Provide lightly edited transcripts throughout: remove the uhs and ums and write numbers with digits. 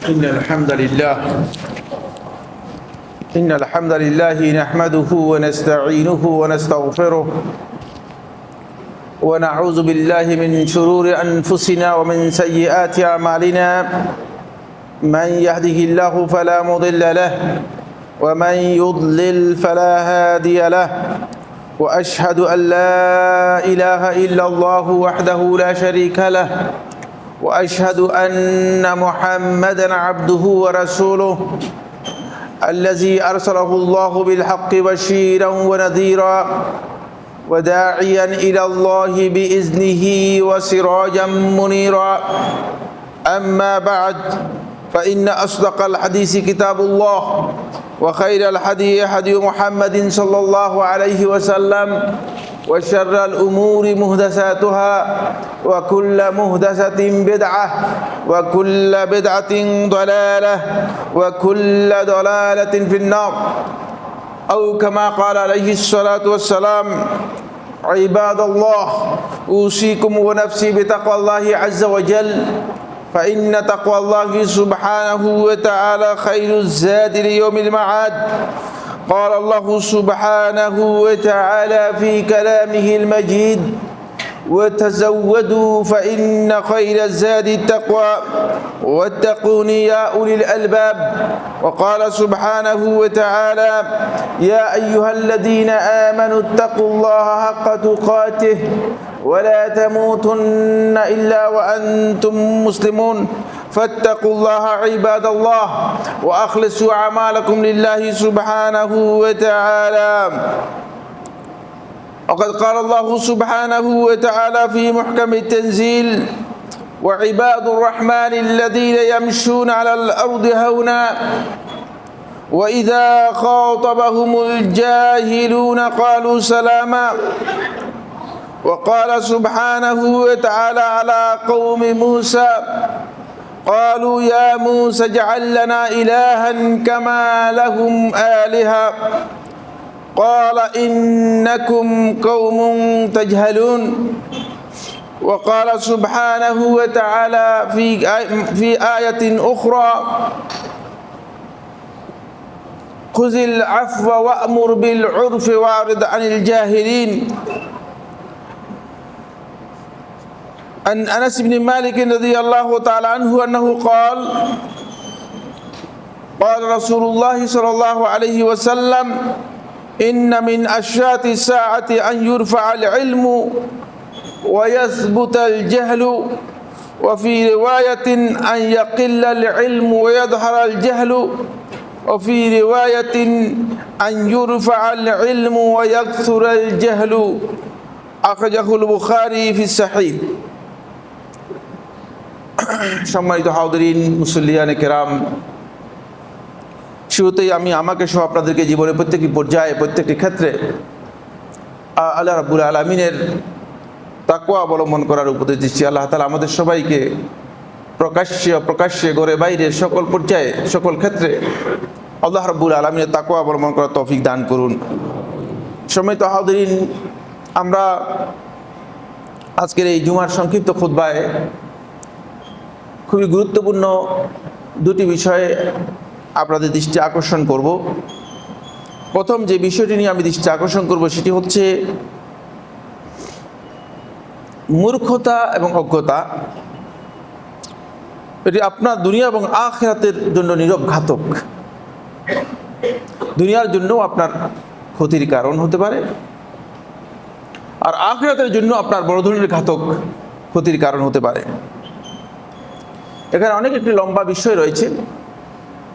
إن الحمد لله نحمده ونستعينه ونستغفره ونعوذ بالله من شرور أنفسنا ومن سيئات أعمالنا من يهده الله فلا مضل له ومن يضلل فلا هادي له وأشهد أن لا إله إلا الله وحده لا شريك له وأشهد أن محمدًا عبده ورسوله الذي أرسله الله بالحق بشيرًا ونذيرًا وداعيًا إلى الله بإذنه وسراجًا منيرًا أما بعد فإن أصدق الحديث كتاب الله وخير الهدي هدي محمد صلى الله عليه وسلم وشر الأمور محدثاتها وكل محدثة بدعة وكل بدعة ضلالة وكل ضلالة في النار أو كما قال عليه الصلاة والسلام عباد الله أوصيكم ونفسي بتقوى الله عز وجل فإن تقوى الله سبحانه وتعالى خير الزاد ليوم المعاد قال الله سبحانه وتعالى في كلامه المجيد وتزودوا فإن خير الزاد التقوى واتقون يا أولي الألباب وقال سبحانه وتعالى يا أيها الذين آمنوا اتقوا الله حق تقاته ولا تموتن إلا وأنتم مسلمون فاتقوا الله عباد الله وأخلصوا أعمالكم لله سبحانه وتعالى وقد قال الله سبحانه وتعالى في محكم التنزيل وعباد الرحمن الذين يمشون على الأرض هونا وإذا خاطبهم الجاهلون قالوا سلاما وقال سبحانه وتعالى على قوم موسى قالوا يا موسى اجعل لنا إلها كما لهم آلهة قال إنكم قوم تجهلون وقال سبحانه وتعالى في آية أخرى خذ العفو وأمر بالعرف وأعرض عن الجاهلين عن أنس بن مالك رضي الله تعالى عنه أنه قال قال رسول الله صلى الله عليه وسلم إن من أشراط الساعة أن يرفع العلم ويثبت الجهل وفي رواية أن يقل العلم ويظهر الجهل وفي رواية أن يرفع العلم ويكثر الجهل أخرجه البخاري في الصحيح সম্মানিত হাজিরিন মুসল্লিয়ানে কেরাম শুরুতেই আমি আমাকে সহ আপনাদেরকে জীবনের প্রত্যেকটি পর্যায়ে প্রত্যেকটি ক্ষেত্রে আল্লাহ রাব্বুল আলামিনের তাকওয়া অবলম্বন করার উপদেশ দিচ্ছি। আল্লাহ তাআলা আমাদের সবাইকে প্রকাশ্যে ঘরে বাইরে সকল পর্যায়ে সকল ক্ষেত্রে আল্লাহ রাব্বুল আলামিনের তাকওয়া অবলম্বন করার তৌফিক দান করুন। সম্মানিত হাজিরিন, আমরা আজকের এই জুমার সংক্ষিপ্ত খুতবায় খুবই গুরুত্বপূর্ণ দুটি বিষয়ে আপনাদের দৃষ্টি আকর্ষণ করব। প্রথম যে বিষয়টি নিয়ে আমি দৃষ্টি আকর্ষণ করব সেটি হচ্ছে মূর্খতা এবং অজ্ঞতা। এটি আপনার দুনিয়া এবং আখিরাতের জন্য নীরব ঘাতক। দুনিয়ার জন্য আপনার ক্ষতির কারণ হতে পারে, আর আখিরাতের জন্য আপনার বড় ধরনের ঘাতক ক্ষতির কারণ হতে পারে। এখানে অনেক একটি লম্বা বিষয় রয়েছে,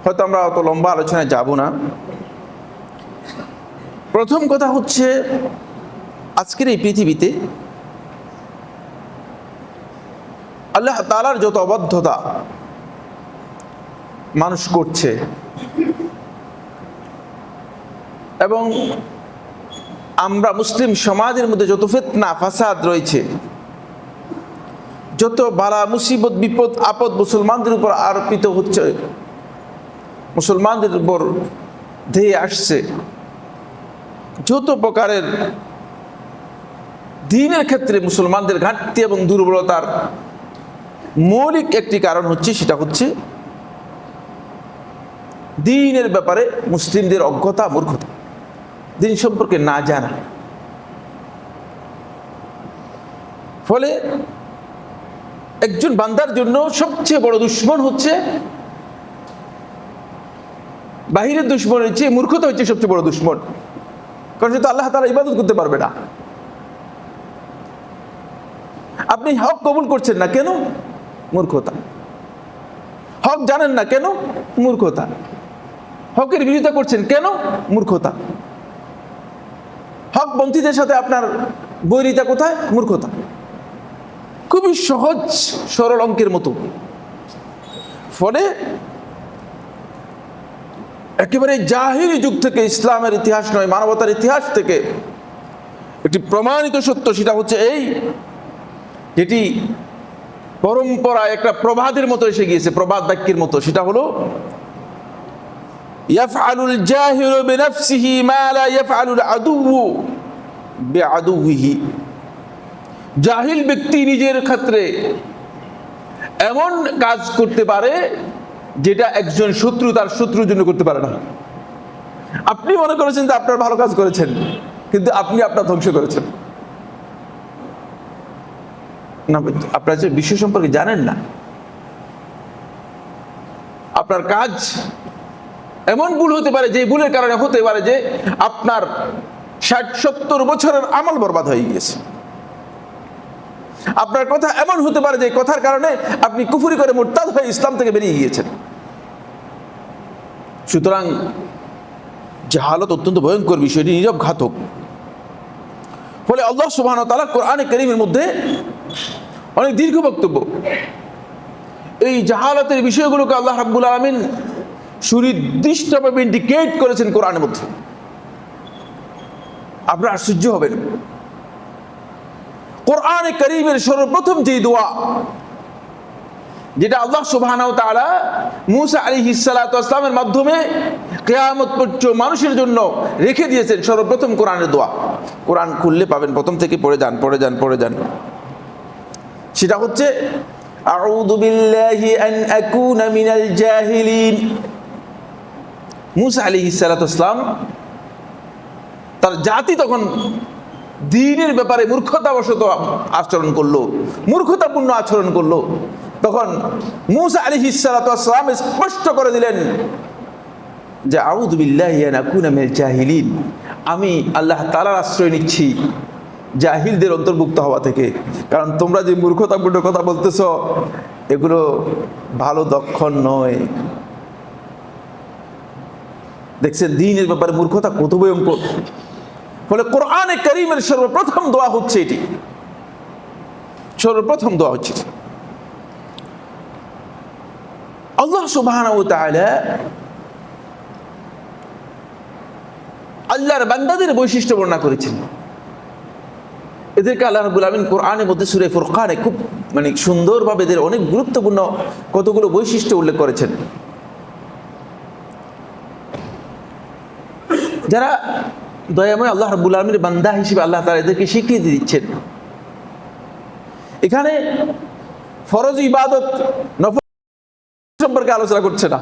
হয়তো আমরা অত লম্বা আলোচনায় যাব না। প্রথম কথা হচ্ছে আজকের এই পৃথিবীতে আল্লাহ তাআলার যত অবাধ্যতা মানুষ করছে এবং আমরা মুসলিম সমাজের মধ্যে যত ফিতনা ফাসাদ রয়েছে, যত বালা মুসিবত বিপদ আপদ মুসলমানদের উপর আরোপিত হচ্ছে, মুসলমানদের উপর ধেয়ে আসছে, যত প্রকারের দ্বীনের ক্ষেত্রে মুসলমানদের ঘাটতি এবং দুর্বলতার মৌলিক একটি কারণ হচ্ছে, সেটা হচ্ছে দ্বীনের ব্যাপারে মুসলিমদের অজ্ঞতা, মূর্খতা, দ্বীন সম্পর্কে না জানা। ফলে একজন বান্দার জন্য সবচেয়ে বড় দুশ্মন হচ্ছে, বাহিরের দুশ্মনের চেয়ে মূর্খতা হচ্ছে সবচেয়ে বড় দুশ্মন। কারণ সে তো আল্লাহ তাআলা ইবাদত করতে পারবে না। আপনি হক কবুল করছেন না কেন? মূর্খতা। হক জানেন না কেন? মূর্খতা। হকের বিরোধিতা করছেন কেন? মূর্খতা। হকপন্থীদের সাথে আপনার বৈরিতা কোথায়? মূর্খতা। খুবই সহজ সরল অঙ্কের মতো। ফলে একেবারে জাহিলি যুগ থেকে, ইসলামের ইতিহাস নয়, মানবতার ইতিহাস থেকে একটি প্রমাণিত সত্য, সেটা হচ্ছে এই, যেটি পরম্পরায় একটা প্রবাদের মতো এসে গিয়েছে, প্রবাদ বাক্যের মতো। সেটা হলো ইয়াফআলুল জাহিলু বিনাফসিহি মা লা ইয়াফআলুল আদুউ বিআদুইহি। জাহিল ব্যক্তি নিজের ক্ষেত্রে এমন কাজ করতে পারে যেটা একজন শত্রু তার শত্রুর জন্য করতে পারে না। আপনি মনে করেছেন যে আপনার ভালো কাজ করেছেন, কিন্তু আপনি আপনার ধ্বংস করেছেন না। আপনার যে বিশ্ব সম্পর্কে জানেন না। আপনার কাজ এমন ভুল হতে পারে, যে ভুলের কারণে হতে পারে যে আপনার 60-70 বছরের আমল বরবাদ হয়ে গিয়েছে। আপনার কথা এমন হতে পারে যে কথার কারণে আপনি কুফরি করে মুরতাদ হয়ে ইসলাম থেকে বেরিয়ে গিয়েছেন। সুতরাং জাহালত অত্যন্ত ভয়ঙ্কর বিষয়, এটি নীরব ঘাতক। ফলে আল্লাহ সুবহানাহু ওয়া তাআলা কোরআনে কারীমের মধ্যে অনেক দীর্ঘ বক্তব্য এই জাহালাতের বিষয়গুলোকে আল্লাহ রাব্বুল আলামিন সুনির্দিষ্টভাবে ইন্ডিকেট করেছেন কোরআনের মধ্যে। আপনারা আশ্চর্য হবেন, কোরআনে কারীমের সর্বপ্রথম যে দোয়া, যেটা আল্লাহ সুবহানাহু ওয়া তাআলা মূসা আলাইহিস সালাতু ওয়াস সালামের মাধ্যমে কিয়ামত পর্যন্ত মানুষের জন্য রেখে দিয়েছেন, সর্বপ্রথম কোরআনের দোয়া। কোরআন খুললে পাবেন, প্রথম থেকে পড়ে যান। সেটা হচ্ছে আউযু বিল্লাহি আন আকুনা মিনাল জাহিলিন। মূসা আলাইহিস সালাতু ওয়াস সালাম, তার জাতি তখন দ্বীনের ব্যাপারে মূর্খতাবশত আচরণ করলো, মূর্খতাপূর্ণ আচরণ করলো। তখন মূসা আলাইহিস সালাতু ওয়াস সালাম স্পষ্ট করে দিলেন যে আউযু বিল্লাহি আন আকুনা মিনাল জাহিলিন, আমি আল্লাহ তাআলার আশ্রয় নিচ্ছি জাহিলদের অন্তর্ভুক্ত হওয়া থেকে। কারণ তোমরা যে মূর্খতাপূর্ণ কথা বলতেছো, এগুলো ভালো লক্ষণ নয়। দেখছেন দ্বীনের ব্যাপারে মূর্খতা কত ভয়ঙ্কর। ফলে কোরআনে কারীমের সর্বপ্রথম দোয়া হচ্ছে এটি, সর্বপ্রথম দোয়া হচ্ছে। আল্লাহ সুবহানাহু ওয়া তাআলা আল্লাহর বান্দাদের বৈশিষ্ট্য বর্ণনা করেছেন। এদেরকে আল্লাহ রাব্বুল আলামিন কোরআনের মধ্যে সূরা ফুরকানে খুব সুন্দরভাবে এদের অনেক গুরুত্বপূর্ণ কতগুলো বৈশিষ্ট্য উল্লেখ করেছেন, যারা দয়াময় আল্লাহ রাব্বুল আলামিনের বান্দা হিসেবে আল্লাহ তাআলা এদেরকে স্বীকৃতি দিচ্ছেন। এখানে ফরজ ইবাদত নফল সম্পর্কে আলোচনা করছে না।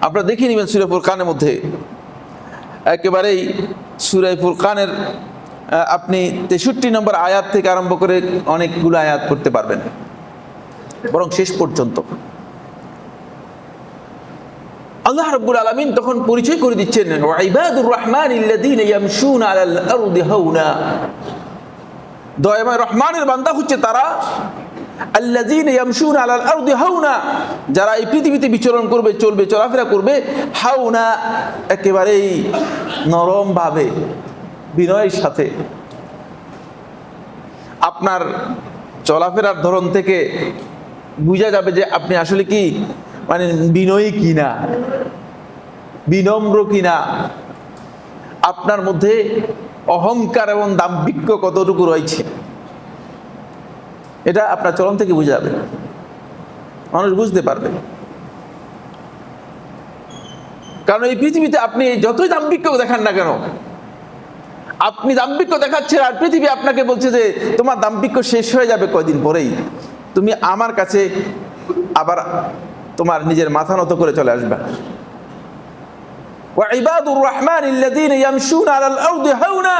আপনারা দেখে নেবেন সূরা ফুরকানের মধ্যে, একেবারেই সূরা ফুরকানের আপনি 63 নম্বর আয়াত থেকে আরম্ভ করে অনেকগুলো আয়াত পড়তে পারবেন, বরং শেষ পর্যন্ত আল্লাহ রাব্বুল আলামিন তখন পরিচয় করে দিচ্ছেন, ওয়া ইবাদুর রহমানিল্লাযীনা ইয়ামশুনা আলাল আরদি হাওনা। দয়াময় রহমানের বান্দা হচ্ছে তারা, আল্লাযীনা ইয়ামশুনা আলাল আরদি হাওনা, যারা এই পৃথিবীতে বিচরণ করবে, চলবে, চলাফেরা করবে, হাওনা একেবারেই নরম ভাবে, বিনয়ের সাথে। আপনার চলাফেরার ধরন থেকে বোঝা যাবে যে আপনি আসলে কি বিনয়ী কিনা, বিনম্র কিনা, আপনার মধ্যে অহংকার এবং দাম্ভিক্য কতটুকু রয়েছে, এটা আপনার চলন থেকে বোঝা যাবে, মানুষ বুঝতে পারবে। কারণ এই পৃথিবীতে আপনি যতই দাম্ভিক্য দেখান না কেন, আপনি দাম্ভিক্য দেখাচ্ছেন আর পৃথিবী আপনাকে বলছে যে তোমার দাম্ভিক্য শেষ হয়ে যাবে কয়দিন পরেই, তুমি আমার কাছে আবার তোমার নিজের মাথা নত করে চলে আসবে। ওয়া ইবাদুর রহমানিল্লাযীনা ইয়ামশুনা আলাল আরদি হাওনা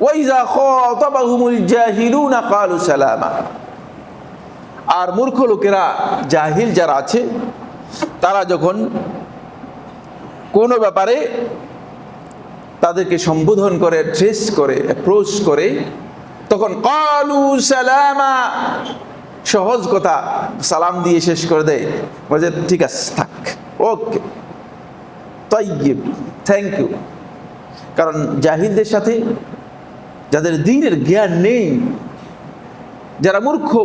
ওয়া ইযা খাতাবাহুমুল জাহিলুনা ক্বালু সালামা। আর মূর্খ লোকেরা, জাহিল যারা আছে, তারা যখন কোনো ব্যাপারে তাদেরকে সম্বোধন করে, ট্রেস করে, অ্যাপ্রোচ করে, তখন ক্বালু সালামা, সহজ কথা সালাম দিয়ে শেষ করে দেয়, বলে ঠিক আছে, থাক, ওকে, তাইয়্যিব, থ্যাংক ইউ। কারণ জাহিলদের সাথে, যাদের দ্বীনের জ্ঞান নেই, যারা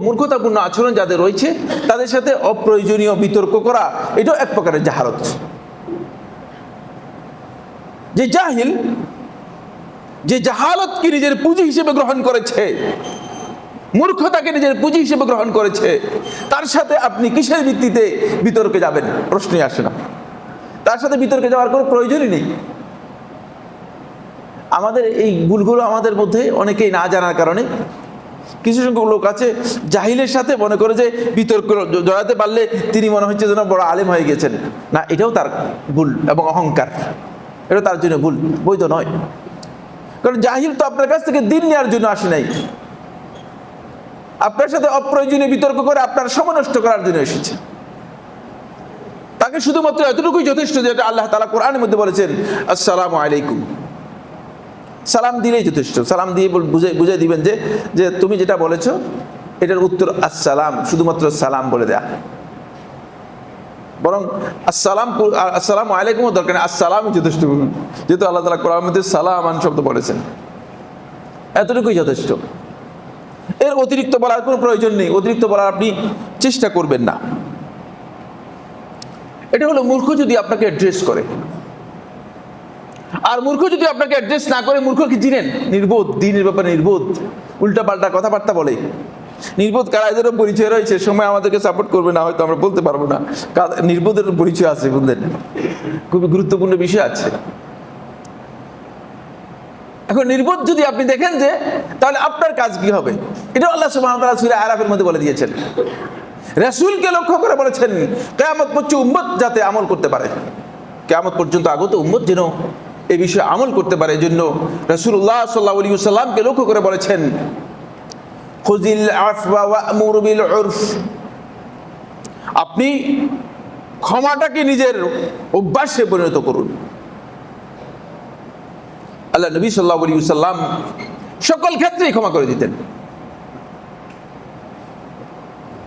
মূর্খতাপূর্ণ আচরণ যাদের রয়েছে, তাদের সাথে অপ্রয়োজনীয় বিতর্ক করা এটাও এক প্রকারের জাহালত। যে জাহিল, যে জাহালতকে নিজের পুঁজি হিসেবে গ্রহণ করেছে, মূর্খতাকে নিজের পুঁজি হিসেবে গ্রহণ করেছে, তার সাথে আপনি কিসের ভিত্তিতে বিতর্কে যাবেন? প্রশ্নই আসে না। তার সাথে বিতর্কে যাওয়ার কোনো প্রয়োজনই নেই। আমাদের এই ভুলগুলো আমাদের মধ্যে অনেকেই না জানার কারণে কিছু সংখ্যক লোক আছে, জাহিলের সাথে মনে করে যে বিতর্ক জড়াতে পারলে তিনি মনে হচ্ছে যেন বড় আলেম হয়ে গেছেন। না, এটাও তার ভুল এবং অহংকার, এটা তার জন্য ভুল, বৈধ নয়। কারণ জাহিল তো আপনার কাছ থেকে দিন নেওয়ার জন্য আসে নাই, আপনার সাথে অপ্রয়োজনীয় বিতর্ক করে আপনার সময় নষ্ট করার জন্য এসেছে। তাকে শুধুমাত্র এতটুকুই যথেষ্ট, যেটা আল্লাহ তাআলা কোরআনের মধ্যে বলেছেন, আসসালামু আলাইকুম, সালাম দিলেই যথেষ্ট। সালাম দিয়ে বুঝে দিবেন যে তুমি যেটা বলেছো এটার উত্তর আসসালাম, শুধুমাত্র সালাম বলে দেয়া। বরং আসসালামু আলাইকুমও দরকার নেই, আসসালামই যথেষ্ট বলুন, যেহেতু আল্লাহ তাআলা কোরআনের মধ্যে সালামান শব্দ বলেছেন, এতটুকুই যথেষ্ট। এর অতিরিক্ত বলার কোনো প্রয়োজন নেই, অতিরিক্ত বলার আপনি চেষ্টা করবেন না। এটা হলো মূর্খ যদি আপনাকে অ্যাড্রেস করে। আর মূর্খ যদি আপনাকে অ্যাড্রেস না করে, মূর্খ কি চিনেন? নির্বোধ, দ্বীনের ব্যাপারে নির্বোধ, উল্টাপাল্টা কথাবার্তা বলে। নির্বোধ কারা, এদেরও পরিচয় রয়েছে, সময় আমাদেরকে সাপোর্ট করবে না, হয়তো আমরা বলতে পারবো না। নির্বোধের পরিচয় আছে, বুঝলেন, খুবই গুরুত্বপূর্ণ বিষয় আছে। এখন নির্বোধ যদি আপনি দেখেন যে, তাহলে আপনার কাজ কি হবে? এটা আল্লাহ সুবহানাহু ওয়া তাআলা সূরা আরাফের মধ্যে বলে দিয়েছেন। রাসূলকে লক্ষ্য করে বলেছেন, কিয়ামত পর্যন্ত উম্মত যাতে আমল করতে পারে, কিয়ামত পর্যন্ত আগত উম্মত যেন এই বিষয়ে আমল করতে পারে, এই জন্য রাসূলুল্লাহ সাল্লাল্লাহু আলাইহি ওয়াসাল্লামকে লক্ষ্য করে বলেছেন, খুযিল আফওয়া ওয়া'মুর বিল উরফ, আপনি ক্ষমাটাকে নিজের অভ্যাসে পরিণত করুন। আল্লাহ নবী সাল্লাল্লাহু আলাইহি ওয়াসাল্লাম সকল ক্ষেত্রেই ক্ষমা করে দিতেন।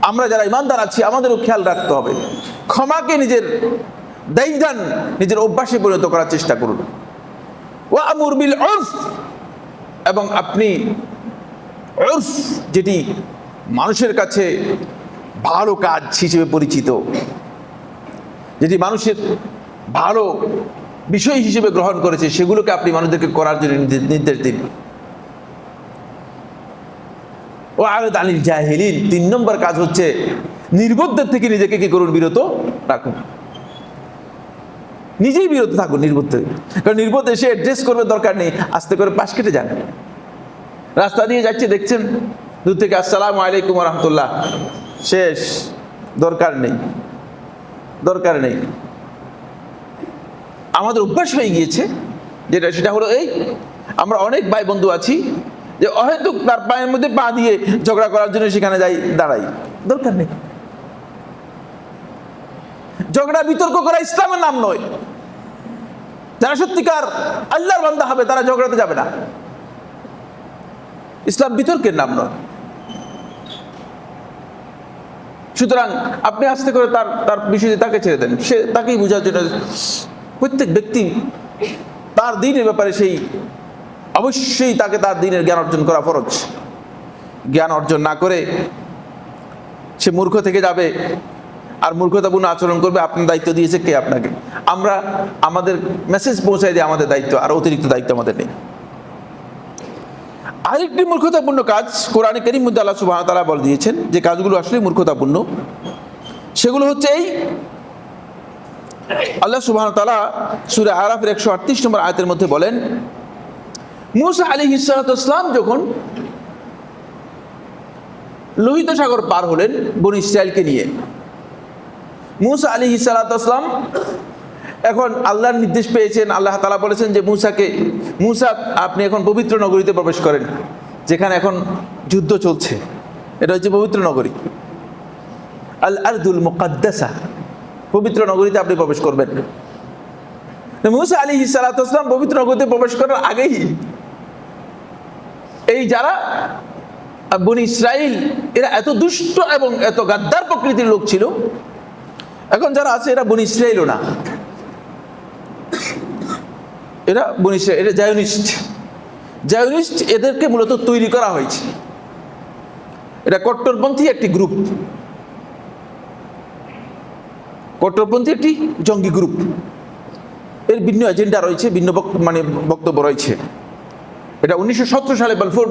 আমরা যারা ইমানদার আছি আমাদেরও খেয়াল রাখতে হবে, ক্ষমাকে নিজের দায়িদান, নিজের অভ্যাসে পরিণত করার চেষ্টা করুন। ওয়া'মুর বিল উরফ, এবং আপনি উরফ, যেটি মানুষের কাছে ভালো কাজ হিসেবে পরিচিত, যেটি মানুষের ভালো বিষয় হিসেবে গ্রহণ করেছে, সেগুলোকে আপনি মানুষদেরকে করার জন্য নির্দেশ দিন। ও আরিদ আনিল জাহিলিন, 3 নম্বর কাজ হচ্ছে নির্বোধদের থেকে নিজেকে কি করুন? বিরত রাখুন। নিজেই বিরত থাকুন নির্বোধ থেকে। কারণ নির্বোধ এসে অ্যাড্রেস করবে, দরকার নেই, আস্তে করে পাশ কেটে যান। রাস্তা দিয়ে যাচ্ছে, দেখছেন দূর থেকে আসসালামু আলাইকুম ওয়া রাহমাতুল্লাহ, শেষ, দরকার নেই, দরকার নেই। আমাদের অভ্যাস হয়ে গিয়েছে যেটা, সেটা হলো এই, আমরা অনেক ভাই বন্ধু আছি যে হয়তো তার পায়ের মধ্যে পা দিয়ে ঝগড়া করার জন্য সেখানে যাই, দাঁড়াই, দরকার নেই। ঝগড়া বিতর্ক করা ইসলামের নাম নয়। যারা সত্যিকার আল্লাহর বান্দা হবে তারা ঝগড়াতে যাবে না, ইসলাম বিতর্কের নাম নয়। সুতরাং আপনি আস্তে করে তার বিষয়ে তাকে ছেড়ে দেন, সে তাকেই বোঝার জন্য। প্রত্যেক ব্যক্তি তার দ্বীনের ব্যাপারে সেই অবশ্যই তাকে তার দ্বীনের জ্ঞান অর্জন করা ফরজ। জ্ঞান অর্জন না করে সে মূর্খ থেকে যাবে আর মূর্খতাপূর্ণ আচরণ করবে। আপনার দায়িত্ব দিয়েছে কে? আপনাকে। আমরা আমাদের মেসেজ পৌঁছাই দিই, আমাদের দায়িত্ব, আর অতিরিক্ত দায়িত্ব আমাদের নেই। আরেকটি মূর্খতাপূর্ণ কাজ কোরআনে কারীম মধ্যে আল্লাহ সুবহানাহু ওয়া তাআলা বলে দিয়েছেন, যে কাজগুলো আসলে মূর্খতাপূর্ণ, সেগুলো হচ্ছে এই। আল্লাহ সুবহানাহু ওয়া তাআলা সূরা আরাফের 138 নম্বর আয়াতের মধ্যে বলেন, মূসা আলাইহিস সালাতু ওয়াস সালাম যখন লোহিত সাগর পার হলেন বনী ইসরাইলকে নিয়ে, মুসা আলাইহিস সালাতু ওয়াস সালাম এখন আল্লাহর নির্দেশ পেয়েছেন। আল্লাহ তাআলা বলেছেন যে মুসা আপনি এখন পবিত্র নগরীতে প্রবেশ করেন, যেখানে এখন যুদ্ধ চলছে। এটা হচ্ছে পবিত্র নগরী, আল আরদুল মুকাদ্দাসা, পবিত্র নগরীতে আপনি প্রবেশ করবেন। মুসা আলাইহিস সালাতু ওয়াস সালাম পবিত্র নগরীতে প্রবেশ করার আগেই এই যারা বনি ইসরাইল, এরা এত দুষ্ট এবং এত গাদ্দার প্রকৃতির লোক ছিল। এখন যারা আছে এরা বনি ইসরাইলও না, এরা বনি ইসরাইল, এরা জায়োনিস্ট। এদেরকে মূলত তৈরি করা হয়েছে। এটা কট্টরপন্থী একটি গ্রুপ, কট্টরপন্থী একটি জঙ্গি গ্রুপ। এর ভিন্ন এজেন্ডা রয়েছে, ভিন্ন বক্তব্য রয়েছে। এটা 1917 সালে বালফোর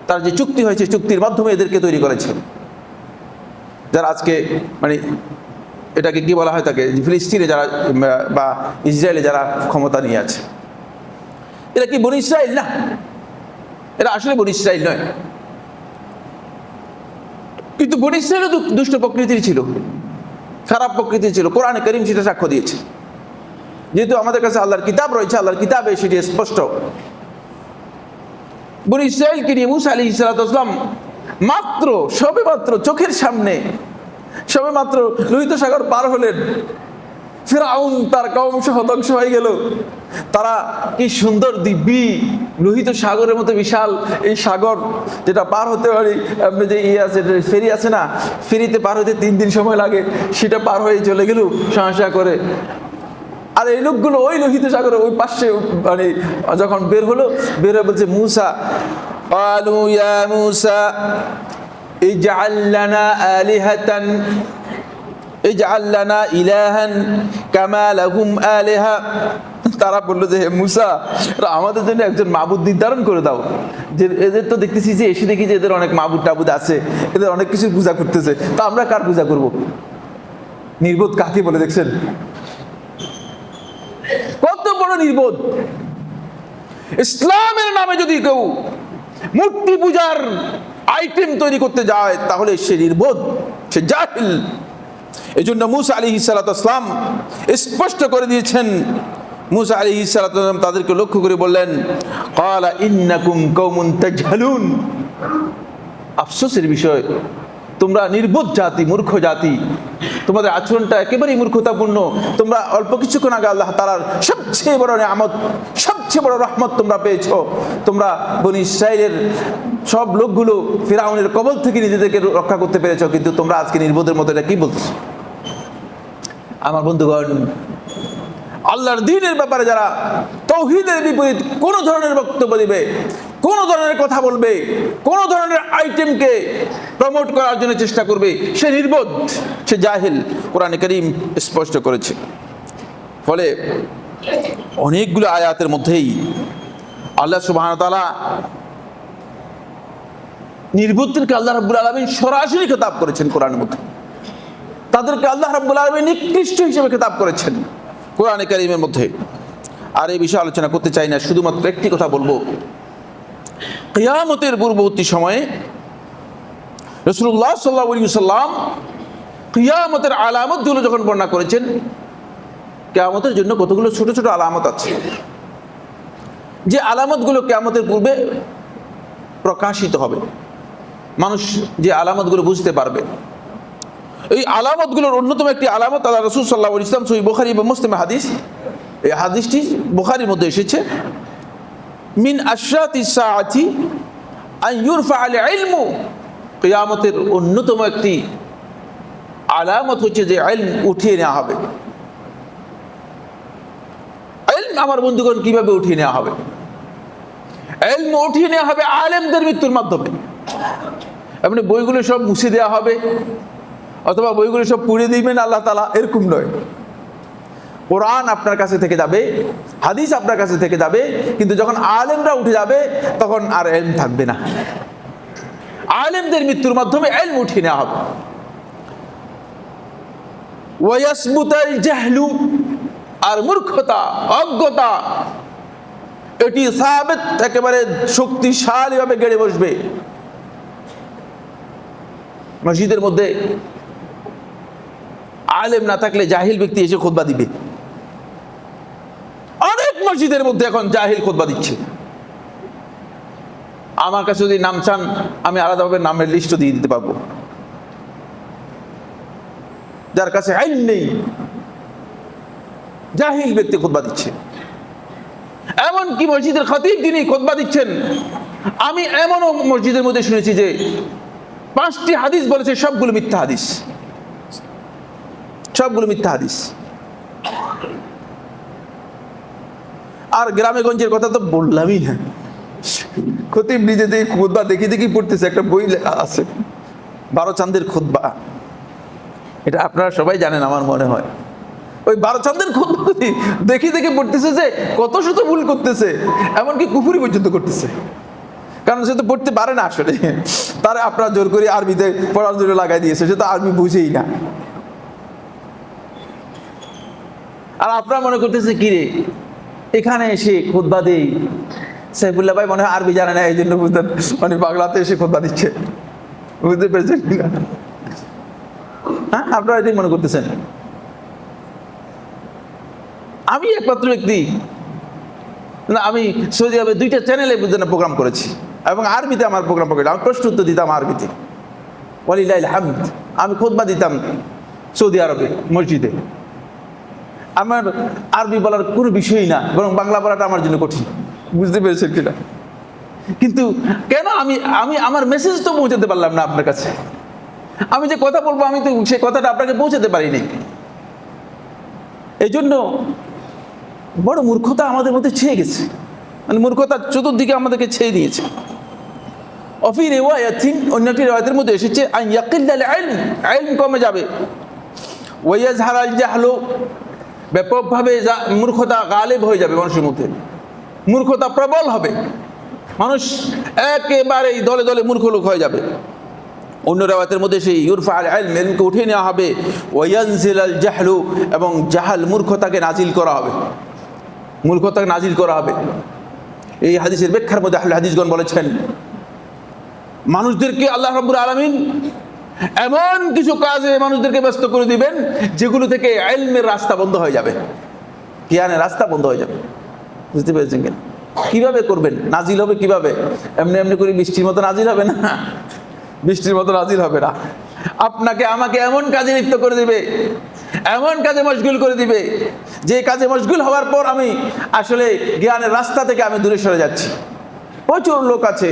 তার যে চুক্তি হয়েছে, চুক্তির মাধ্যমে এদেরকে তৈরি করেছে। যারা আজকে এটাকে কি বলা হয়, তাকে ফিলিস্তিনে যারা বা ইসরায়েলে যারা ক্ষমতা নিয়ে আছে, এরা কি বনি ইসরাইল না? এরা আসলে বনি ইসরাইল নয়, কিন্তু বনি ইসরায়েলও দুষ্ট প্রকৃতির ছিল, খারাপ প্রকৃতির ছিল। কোরআনে কারীম সেটা সাক্ষ্য দিয়েছে। যেহেতু আমাদের কাছে আল্লাহর কিতাব রয়েছে, আল্লাহর কিতাবে সেটি স্পষ্ট। বনি ইসরাইলকে নিয়ে মুসা আলাইহিস সালাতু ওয়াস সালাম সবেমাত্র চোখের সামনে সবেমাত্র লোহিত সাগর পার হলেন, ফিরআউন তার কওম সহ ধ্বংস হয়ে গেল। তারা কি সুন্দর দিব্যি লোহিত সাগরের মতো বিশাল এই সাগর, যেটা পার হতে পারি আপনি যে ফেরি আছে না, ফেরিতে পার হতে 3 দিন সময় লাগে, সেটা পার হয়ে চলে গেল সমস্যা করে। আর এই লোকগুলো ওই লোহিত সাগরের ওই পাশে যখন বের হয়ে বলছে, মুসা ক্বালু ইয়া মুসা ইজআল লানা আলিহাতান ইজআল লানা ইলাহান কামা লাহুম আলিহা। তারা বললো যে, হে মুসা, আমাদের জন্য একজন মাবুদ নির্ধারণ করে দাও। যে এদের তো দেখতেছি যে এসে দেখি যে এদের অনেক মাবুদ টাবুদ আছে, এদের অনেক কিছু পূজা করতেছে, তা আমরা কার পূজা করব? নির্বোধ কাকে বলে দেখছেন? কত বড় নির্বোধ! ইসলামের নামে যদি কেউ মূর্তি পূজার আইটেম তৈরি করতে যায়, তাহলে সে নির্বোধ, সে জাহিল। এই জন্য মুসা আলাইহিস সালাতু ওয়াস সালাম স্পষ্ট করে দিয়েছেন। মুসা আলাইহিস সালাতু ওয়াস সালাম তাদেরকে লক্ষ্য করে বললেন, ক্বালা ইন্নাকুম কওমুন তাজহালুন। আফসোসের বিষয়, তোমরা নির্বোধ জাতি, মূর্খ জাতি, তোমাদের আচরণটা একেবারেই মূর্খতাপূর্ণ। তোমরা অল্প কিছুক্ষণ আগে আল্লাহ তাআলার সবচেয়ে বড় নিয়ামত, সবচেয়ে বড় রহমত তোমরা পেয়েছো। তোমরা বনি ইসরাইলের সব লোকগুলো ফিরআউনের কবল থেকে নিজেদেরকে রক্ষা করতে পেরেছো, কিন্তু তোমরা আজকে নির্বোধের মতো এটা কি বলছো? আমার বন্ধুগণ, আল্লাহর দ্বীনের ব্যাপারে যারা তাওহীদের বিপরীত কোন ধরনের বক্তব্য দিবে, কোন ধরনের কথা বলবে, কোন ধরনের আইটেমকে প্রমোট করার জন্য চেষ্টা করবে, সে নির্বোধ, সে জাহিল। কোরআনে কারীম স্পষ্ট করেছে। ফলে অনেকগুলো আয়াতের মধ্যেই আল্লাহ সুবহানাহু ওয়া তাআলা নির্বোধদেরকে আল্লাহ রাব্বুল আলামিন সরাসরি খেতাব করেছেন কোরআনের মধ্যে। তাদেরকে আল্লাহ রাব্বুল আলামিন নিকৃষ্ট হিসেবে খেতাব করেছেন কোরআনে কারীমের মধ্যে। আর এই বিষয়ে আলোচনা করতে চাই না, শুধুমাত্র একটি কথা বলবো। কিয়ামতের পূর্ববর্তী সময়ে রাসূলুল্লাহ সাল্লাল্লাহু আলাইহি ওয়াসাল্লাম কিয়ামতের আলামতগুলো যখন বর্ণনা করেছেন, কিয়ামতের জন্য কতগুলো ছোট ছোট আলামত আছে, যে আলামতগুলো কিয়ামতের পূর্বে প্রকাশিত হবে, মানুষ যে আলামতগুলো বুঝতে পারবে। এই আলামতগুলোর অন্যতম একটি আলামত আল্লাহ রাসূল সাল্লাল্লাহু আলাইহি ওয়াসাল্লাম, সহিহ বুখারী এবং মুসলিমের হাদিস, এই হাদিসটি বুখারীর মধ্যে এসেছে, মিন আশরাতিস সাআতি আন ইউরফা আল ইলমু। কিয়ামতের অন্যতম একটি আলামত হচ্ছে যে ইলম উঠিয়ে নেওয়া হবে। ইলম আমার বন্ধুগণ কিভাবে উঠিয়ে নেওয়া হবে? ইলম উঠিয়ে নেওয়া হবে আলেমদের মৃত্যুর মাধ্যমে। আপনি বইগুলো সব মুছে দেওয়া হবে, অথবা বইগুলো সব পুড়ে দিবেন আল্লাহ তাআলা, এরকম নয়। কোরআন আপনার কাছে থেকে যাবে, হাদিস আপনার কাছে থেকে যাবে, কিন্তু যখন আলেমরা উঠে যাবে তখন আর ইলম থাকবে না। আলেমদের মৃত্যুর মাধ্যমে ইলম উঠিয়ে নেওয়া হবে। ওয়ায়াসবুতাল জাহলু, আর মূর্খতা, অজ্ঞতা, এটি সাবিত একেবারে শক্তিশালীভাবে গেড়ে বসবে। মসজিদের মধ্যে আলেম না থাকলে জাহিল ব্যক্তি এসে খুতবা দিবে। অনেক মসজিদের মধ্যে এখন জাহিল খুতবা দিচ্ছে। আমার কাছে যদি নাম চান আমি আলাদাভাবে নামের লিস্টও দিয়ে দিতে পারবো, যার কাছে ইলম নেই, জাহিল ব্যক্তি খুতবা দিচ্ছে। এমনকি মসজিদের খতিব যিনি খুতবা দিচ্ছেন, আমি এমনও মসজিদের মধ্যে শুনেছি যে 5টি হাদিস বলেছে, সবগুলো মিথ্যা হাদিস, সবগুলো মিথ্যা হাদিস। আর গ্রামে গঞ্জের কথা তো বললামই না। খতিব নিজে যে খুতবা দেখি দেখি পড়তেছে, একটা বই আছে 12 চাঁদের খুতবা, এটা আপনারা সবাই জানেন আমার মনে হয়। ওই 12 চাঁদের খুতবা দেখি দেখে পড়তেছে যে কত শত ভুল করতেছে, এমনকি কুফরি পর্যন্ত করতেছে। কারণ সে তো পড়তে পারে না আসলে, তারা আপনারা জোর করে আরবিতে পড়ার জন্য লাগাই দিয়েছে, সে তো আরবি বুঝেই না। আর আপনারা মনে করতেছে কি রে, এখানে এসে খুতবা দেই, সাইফুল্লাহ ভাই মনে হয় আরবি জানে না, এই জন্য বুঝতেন মানে বাংলাতে এসে খুতবা দিচ্ছে, বুঝতে পেরেছেন কিনা? হ্যাঁ, আপনারা এটাই মনে করতেছেন। আমি একমাত্র ব্যক্তি না, আমি সৌদি আরবে 2টা চ্যানেলে প্রোগ্রাম করেছি এবং আরবিতে আমার প্রোগ্রাম করেছি। আমি প্রশ্ন উত্তর দিতাম আরবিতে, ওয়ালিল্লাহিল হামদ। আমি খুতবা দিতাম সৌদি আরবে মসজিদে। আমার আরবি বলার কোনো বিষয়ই না, বরং বাংলা বলাটা আমার জন্য কঠিন, বুঝতে পেরেছেন কিনা? কিন্তু কেন আমি আমি আমার মেসেজ তো পৌঁছাতে পারলাম না আপনার কাছে। আমি যে কথা বলবো, আমি তো সেই কথাটা আপনাকে পৌঁছাতে পারিনি। এই জন্য বড় মূর্খতা আমাদের মধ্যে ছেয়ে গেছে, মানে মূর্খতা চতুর্দিকে আমাদেরকে ছেয়ে দিয়েছে। অফি রিওয়ায়াতিন, অন্যটি রিওয়ায়াতের মধ্যে এসেছে, আন ইয়াকিল্লাল ইলম, ইলম কমে যাবে। ওয়া ইয়াজহারাল জাহলু, ব্যাপকভাবে মূর্খতা গালিব হয়ে যাবে মানুষের মধ্যে, মূর্খতা প্রবল হবে, মানুষ একেবারেই দলে দলে মূর্খ লোক হয়ে যাবে। অন্য রিওয়ায়াতের মধ্যে সেই ইউরফা আল ইলম, ইলমকে উঠিয়ে নেওয়া হবে। ওয়া ইয়ানজিলাল জাহলু, এবং জাহাল মূর্খতাকে নাজিল করা হবে, মূর্খতাকে নাজিল করা হবে। এই হাদিসের ব্যাখ্যার মধ্যে আহলে হাদিসগণ বলেছেন, মানুষদেরকে আল্লাহ রাব্বুল আলামিন এমন কিছু কাজে মানুষদেরকে ব্যস্ত করে দিবেন যেগুলো থেকে ইলমের রাস্তা বন্ধ হয়ে যাবে, জ্ঞানের রাস্তা বন্ধ হয়ে যাবে। বুঝতে পেরেছেন কিনা? কিভাবে করবেন? নাজিল হবে কিভাবে? এমনি এমনি করে বৃষ্টির মতো নাজিল হবে না, বৃষ্টির মতো নাজিল হবে না। আপনাকে আমাকে এমন কাজে লিপ্ত করে দিবে, এমন কাজে মশগুল করে দিবে, যে কাজে মশগুল হওয়ার পর আমি আসলে জ্ঞানের রাস্তা থেকে আমি দূরে সরে যাচ্ছি। প্রচুর লোক আছে,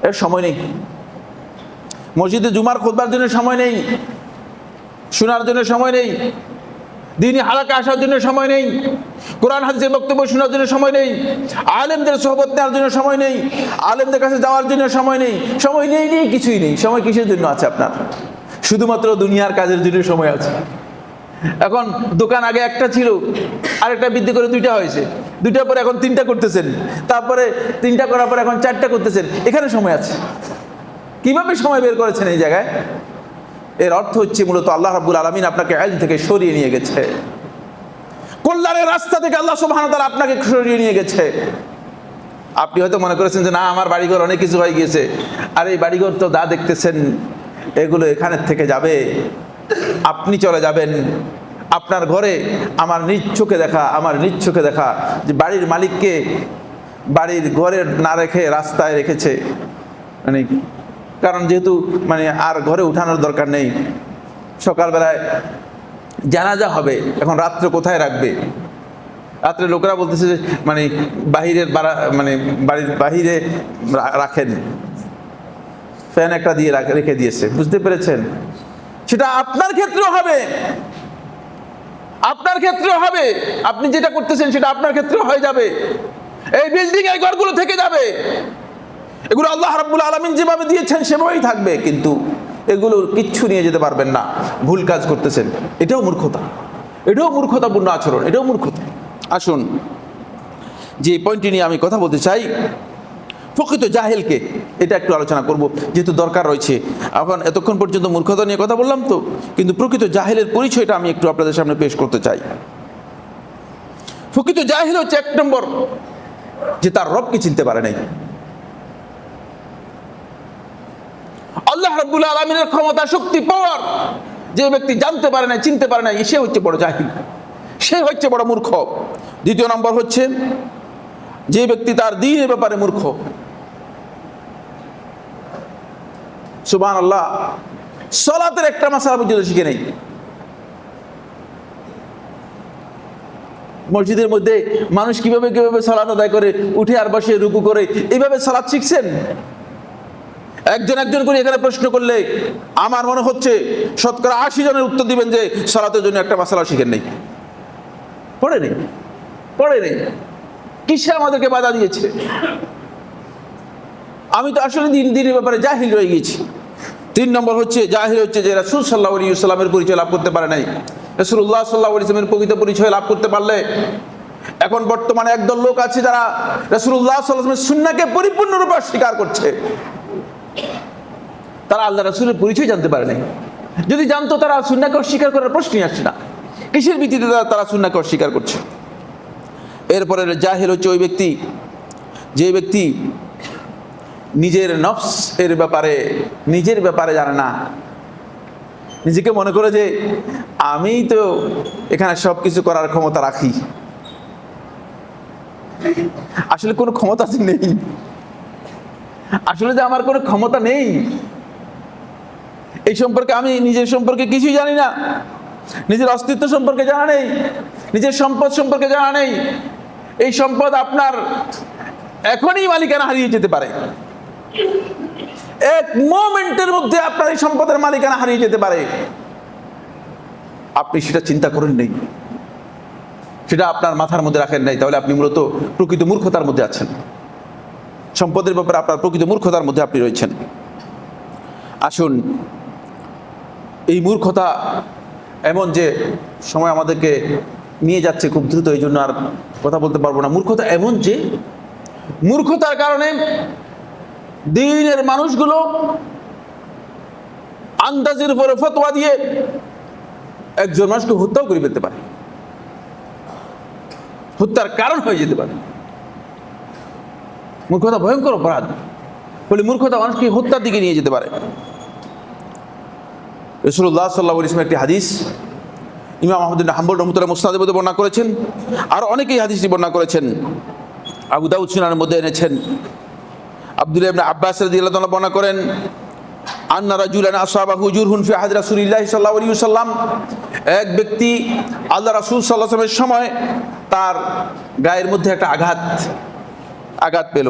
এর সময় নেই, মসজিদে জুমার খুতবার জন্য সময় নেই, শোনার জন্য সময় নেই, দ্বীনি হালাকা আসার জন্য সময় নেই, কোরআন হাদিসের বক্তব্য শোনার জন্য সময় নেই, আলেমদের সোহবত নেওয়ার জন্য সময় নেই, আলেমদের কাছে যাওয়ার জন্য সময় নেই, সময় নেই, কিছুই নেই। সময় কিসের জন্য আছে আপনার? শুধুমাত্র দুনিয়ার কাজের জন্য সময় আছে। এখন দোকান আগে একটা ছিল, আরেকটা বৃদ্ধি করে 2টা হয়েছে, 2টার পরে এখন 3টা করতেছেন, তারপরে 3টা করার পর এখন 4টা করতেছেন, এখানে সময় আছে। কিভাবে সময় বের করেছেন এই জায়গায়? এর অর্থ হচ্ছে মূলত আল্লাহ রাব্বুল আলামিন আপনাকে ইলম থেকে সরিয়ে নিয়ে গেছে, কল্যাণের রাস্তা থেকে আল্লাহ সুবহানাহু ওয়া তাআলা আপনাকে সরিয়ে নিয়ে গেছে। আপনি হয়তো মনে করেছেন যে না, আমার বাড়িঘর অনেক কিছু হয়ে গিয়েছে, আর এই বাড়িঘর তো যা দেখতেছেন এগুলো এখানের থেকে যাবে, আপনি চলে যাবেন। আপনার ঘরে আমার নিজ চোখে দেখা যে বাড়ির মালিককে বাড়ির ঘরে না রেখে রাস্তায় রেখেছে, মানে কারণ যেহেতু মানে আর ঘরে উঠানোর দরকার নেই, সকালবেলায় জানাজা হবে, এখন রাত্রে কোথায় রাখবে? রাত্রে লোকেরা বলতেছে যে মানে বাহিরের মানে বাড়ির বাহিরে রাখেন, ফ্যান একটা দিয়ে রেখে দিয়েছে। বুঝতে পেরেছেন? সেটা আপনার ক্ষেত্রেও হবে, আপনার ক্ষেত্রেও হবে। আপনি যেটা করতেছেন সেটা আপনার ক্ষেত্রেও হয়ে যাবে। এই বিল্ডিং এই ঘরগুলো থেকে যাবে, এগুলো আল্লাহ রাব্বুল আলামিন যেভাবে দিয়েছেন সেভাবেই থাকবে, কিন্তু এগুলোর কিচ্ছু নিয়ে যেতে পারবেন না। ভুল কাজ করতেছেন, এটাও মূর্খতা, এটাও মূর্খতাপূর্ণ আচরণ, এটাও মূর্খতা। আসুন যে পয়েন্টটি নিয়ে আমি কথা বলতে চাই, প্রকৃত জাহেলকে, এটা একটু আলোচনা করব যেহেতু দরকার রয়েছে। এখন এতক্ষণ পর্যন্ত মূর্খতা নিয়ে কথা বললাম তো, কিন্তু প্রকৃত জাহেলের পরিচয়টা আমি একটু আপনাদের সামনে পেশ করতে চাই। প্রকৃত জাহেল হচ্ছে 1 নম্বর যে তার রবকে চিনতে পারে নাই। আল্লাহ রাব্বুল আলামিনের ক্ষমতা, শক্তি, পাওয়ার যে ব্যক্তি জানতে পারে না, চিনতে পারে না, সে হচ্ছে বড় জাহিল, সে হচ্ছে বড় মূর্খ। দ্বিতীয় নম্বর হচ্ছে যে ব্যক্তি তার দ্বীনের ব্যাপারে মূর্খ। সুবহানাল্লাহ, সালাতের একটা মাসালা পর্যন্ত শিখে নেই। মসজিদের মধ্যে মানুষ কিভাবে কিভাবে সালাত আদায় করে, উঠে আর বসে, রুকু করে, এইভাবে সালাত শিখছেন। একজন একজন করে এখানে প্রশ্ন করলে আমার মনে হচ্ছে শতকরা 80 জনের উত্তর দিবেন যে সালাতের জন্য একটা মাসালা শিখেন নেই, পড়ে নেই। কিসে আমাদেরকে বাধা দিয়েছে? আমি তো আসলে দিনের ব্যাপারে জাহিল রয়ে গেছি। 3 নম্বর হচ্ছে জাহিল হচ্ছে যে রাসূল সাল্লাল্লাহু আলাইহি ওয়াসাল্লামের পরিচয় লাভ করতে পারে নাই। রাসূলুল্লাহ সাল্লাল্লাহু আলাইহি ওয়াসাল্লামের প্রকৃত পরিচয় লাভ করতে পারলে, এখন বর্তমানে একদল লোক আছে যারা রাসূলুল্লাহ সাল্লাল্লাহু আলাইহি ওয়াসাল্লামের সুন্নাহকে পরিপূর্ণরূপে অস্বীকার করছে। তারা আল্লাহ রাসূলের পরিচয় জানতে পারে নাই। যদি জানতো তারা সুন্নাহকে অস্বীকার করার প্রশ্নই আসছে না। কিসের ভিত্তিতে তারা সুন্নাহকে অস্বীকার করছে? এরপরে জাহিল হচ্ছে ওই ব্যক্তি, যে ব্যক্তি নিজের নফস এর ব্যাপারে, নিজের ব্যাপারে জানে না। নিজেকে মনে করে যে আমি তো এখানে সব কিছু করার ক্ষমতা রাখি। আসলে কোনো ক্ষমতা নেই, আসলে যে আমার কোনো ক্ষমতা নেই, এই সম্পর্কে আমি নিজের সম্পর্কে কিছুই জানি না, নিজের অস্তিত্ব সম্পর্কে জানা নেই, নিজের সম্পদ সম্পর্কে জানা নেই। এই সম্পদ আপনার এখনই মালিকানা হারিয়ে যেতে পারে, এক মোমেন্টের মধ্যে আপনার এই সম্পদের মালিকানা হারিয়ে যেতে পারে। আপনি সেটা চিন্তা করেন নেই, সেটা আপনার মাথার মধ্যে রাখেন নাই, তাহলে আপনি মূলত প্রকৃত মূর্খতার মধ্যে আছেন। সম্পদের ব্যাপারে আপনার প্রকৃত মূর্খতার মধ্যে আপনি রয়েছেন। আসুন, এই মূর্খতা এমন যে সময় আমাদেরকে নিয়ে যাচ্ছে খুব দ্রুত, এই জন্য আর কথা বলতে পারবো না। মূর্খতা এমন যে মূর্খতার কারণে দ্বীনের মানুষগুলো আন্দাজের উপরে ফতোয়া দিয়ে একজন মানুষকে হত্যাও করে ফেলতে পারে, হত্যার কারণ হয়ে যেতে পারে। মূর্খতা ভয়ঙ্কর অপরাধ, বলে মূর্খতা মানুষকে হত্যার দিকে নিয়ে যেতে পারে। রাসূলুল্লাহ সাল্লাল্লাহু আলাইহি ওয়াসাল্লাম একটি হাদিস ইমাম আহমদ ইবনে হাম্বল রাহমাতুল্লাহ মুসনাদে মধ্যে বর্ণনা করেছেন, আর অনেকেই হাদিসটি বর্ণনা করেছেন। আবু দাউদ সুনানের মধ্যে এনেছেন। আব্দুল্লাহ ইবনে আব্বাস রাদিয়াল্লাহু তাআলা বর্ণনা করেন, আন্না রাজুলান আসাবাহু জুরহুন ফি আহদি রাসূলিল্লাহি সাল্লাল্লাহু আলাইহি ওয়াসাল্লাম, এক ব্যক্তি আল্লাহ রাসূল সাল্লাল্লাহু আলাইহি ওয়াসাল্লামের সময় তার গায়ের মধ্যে একটা আঘাত পেল।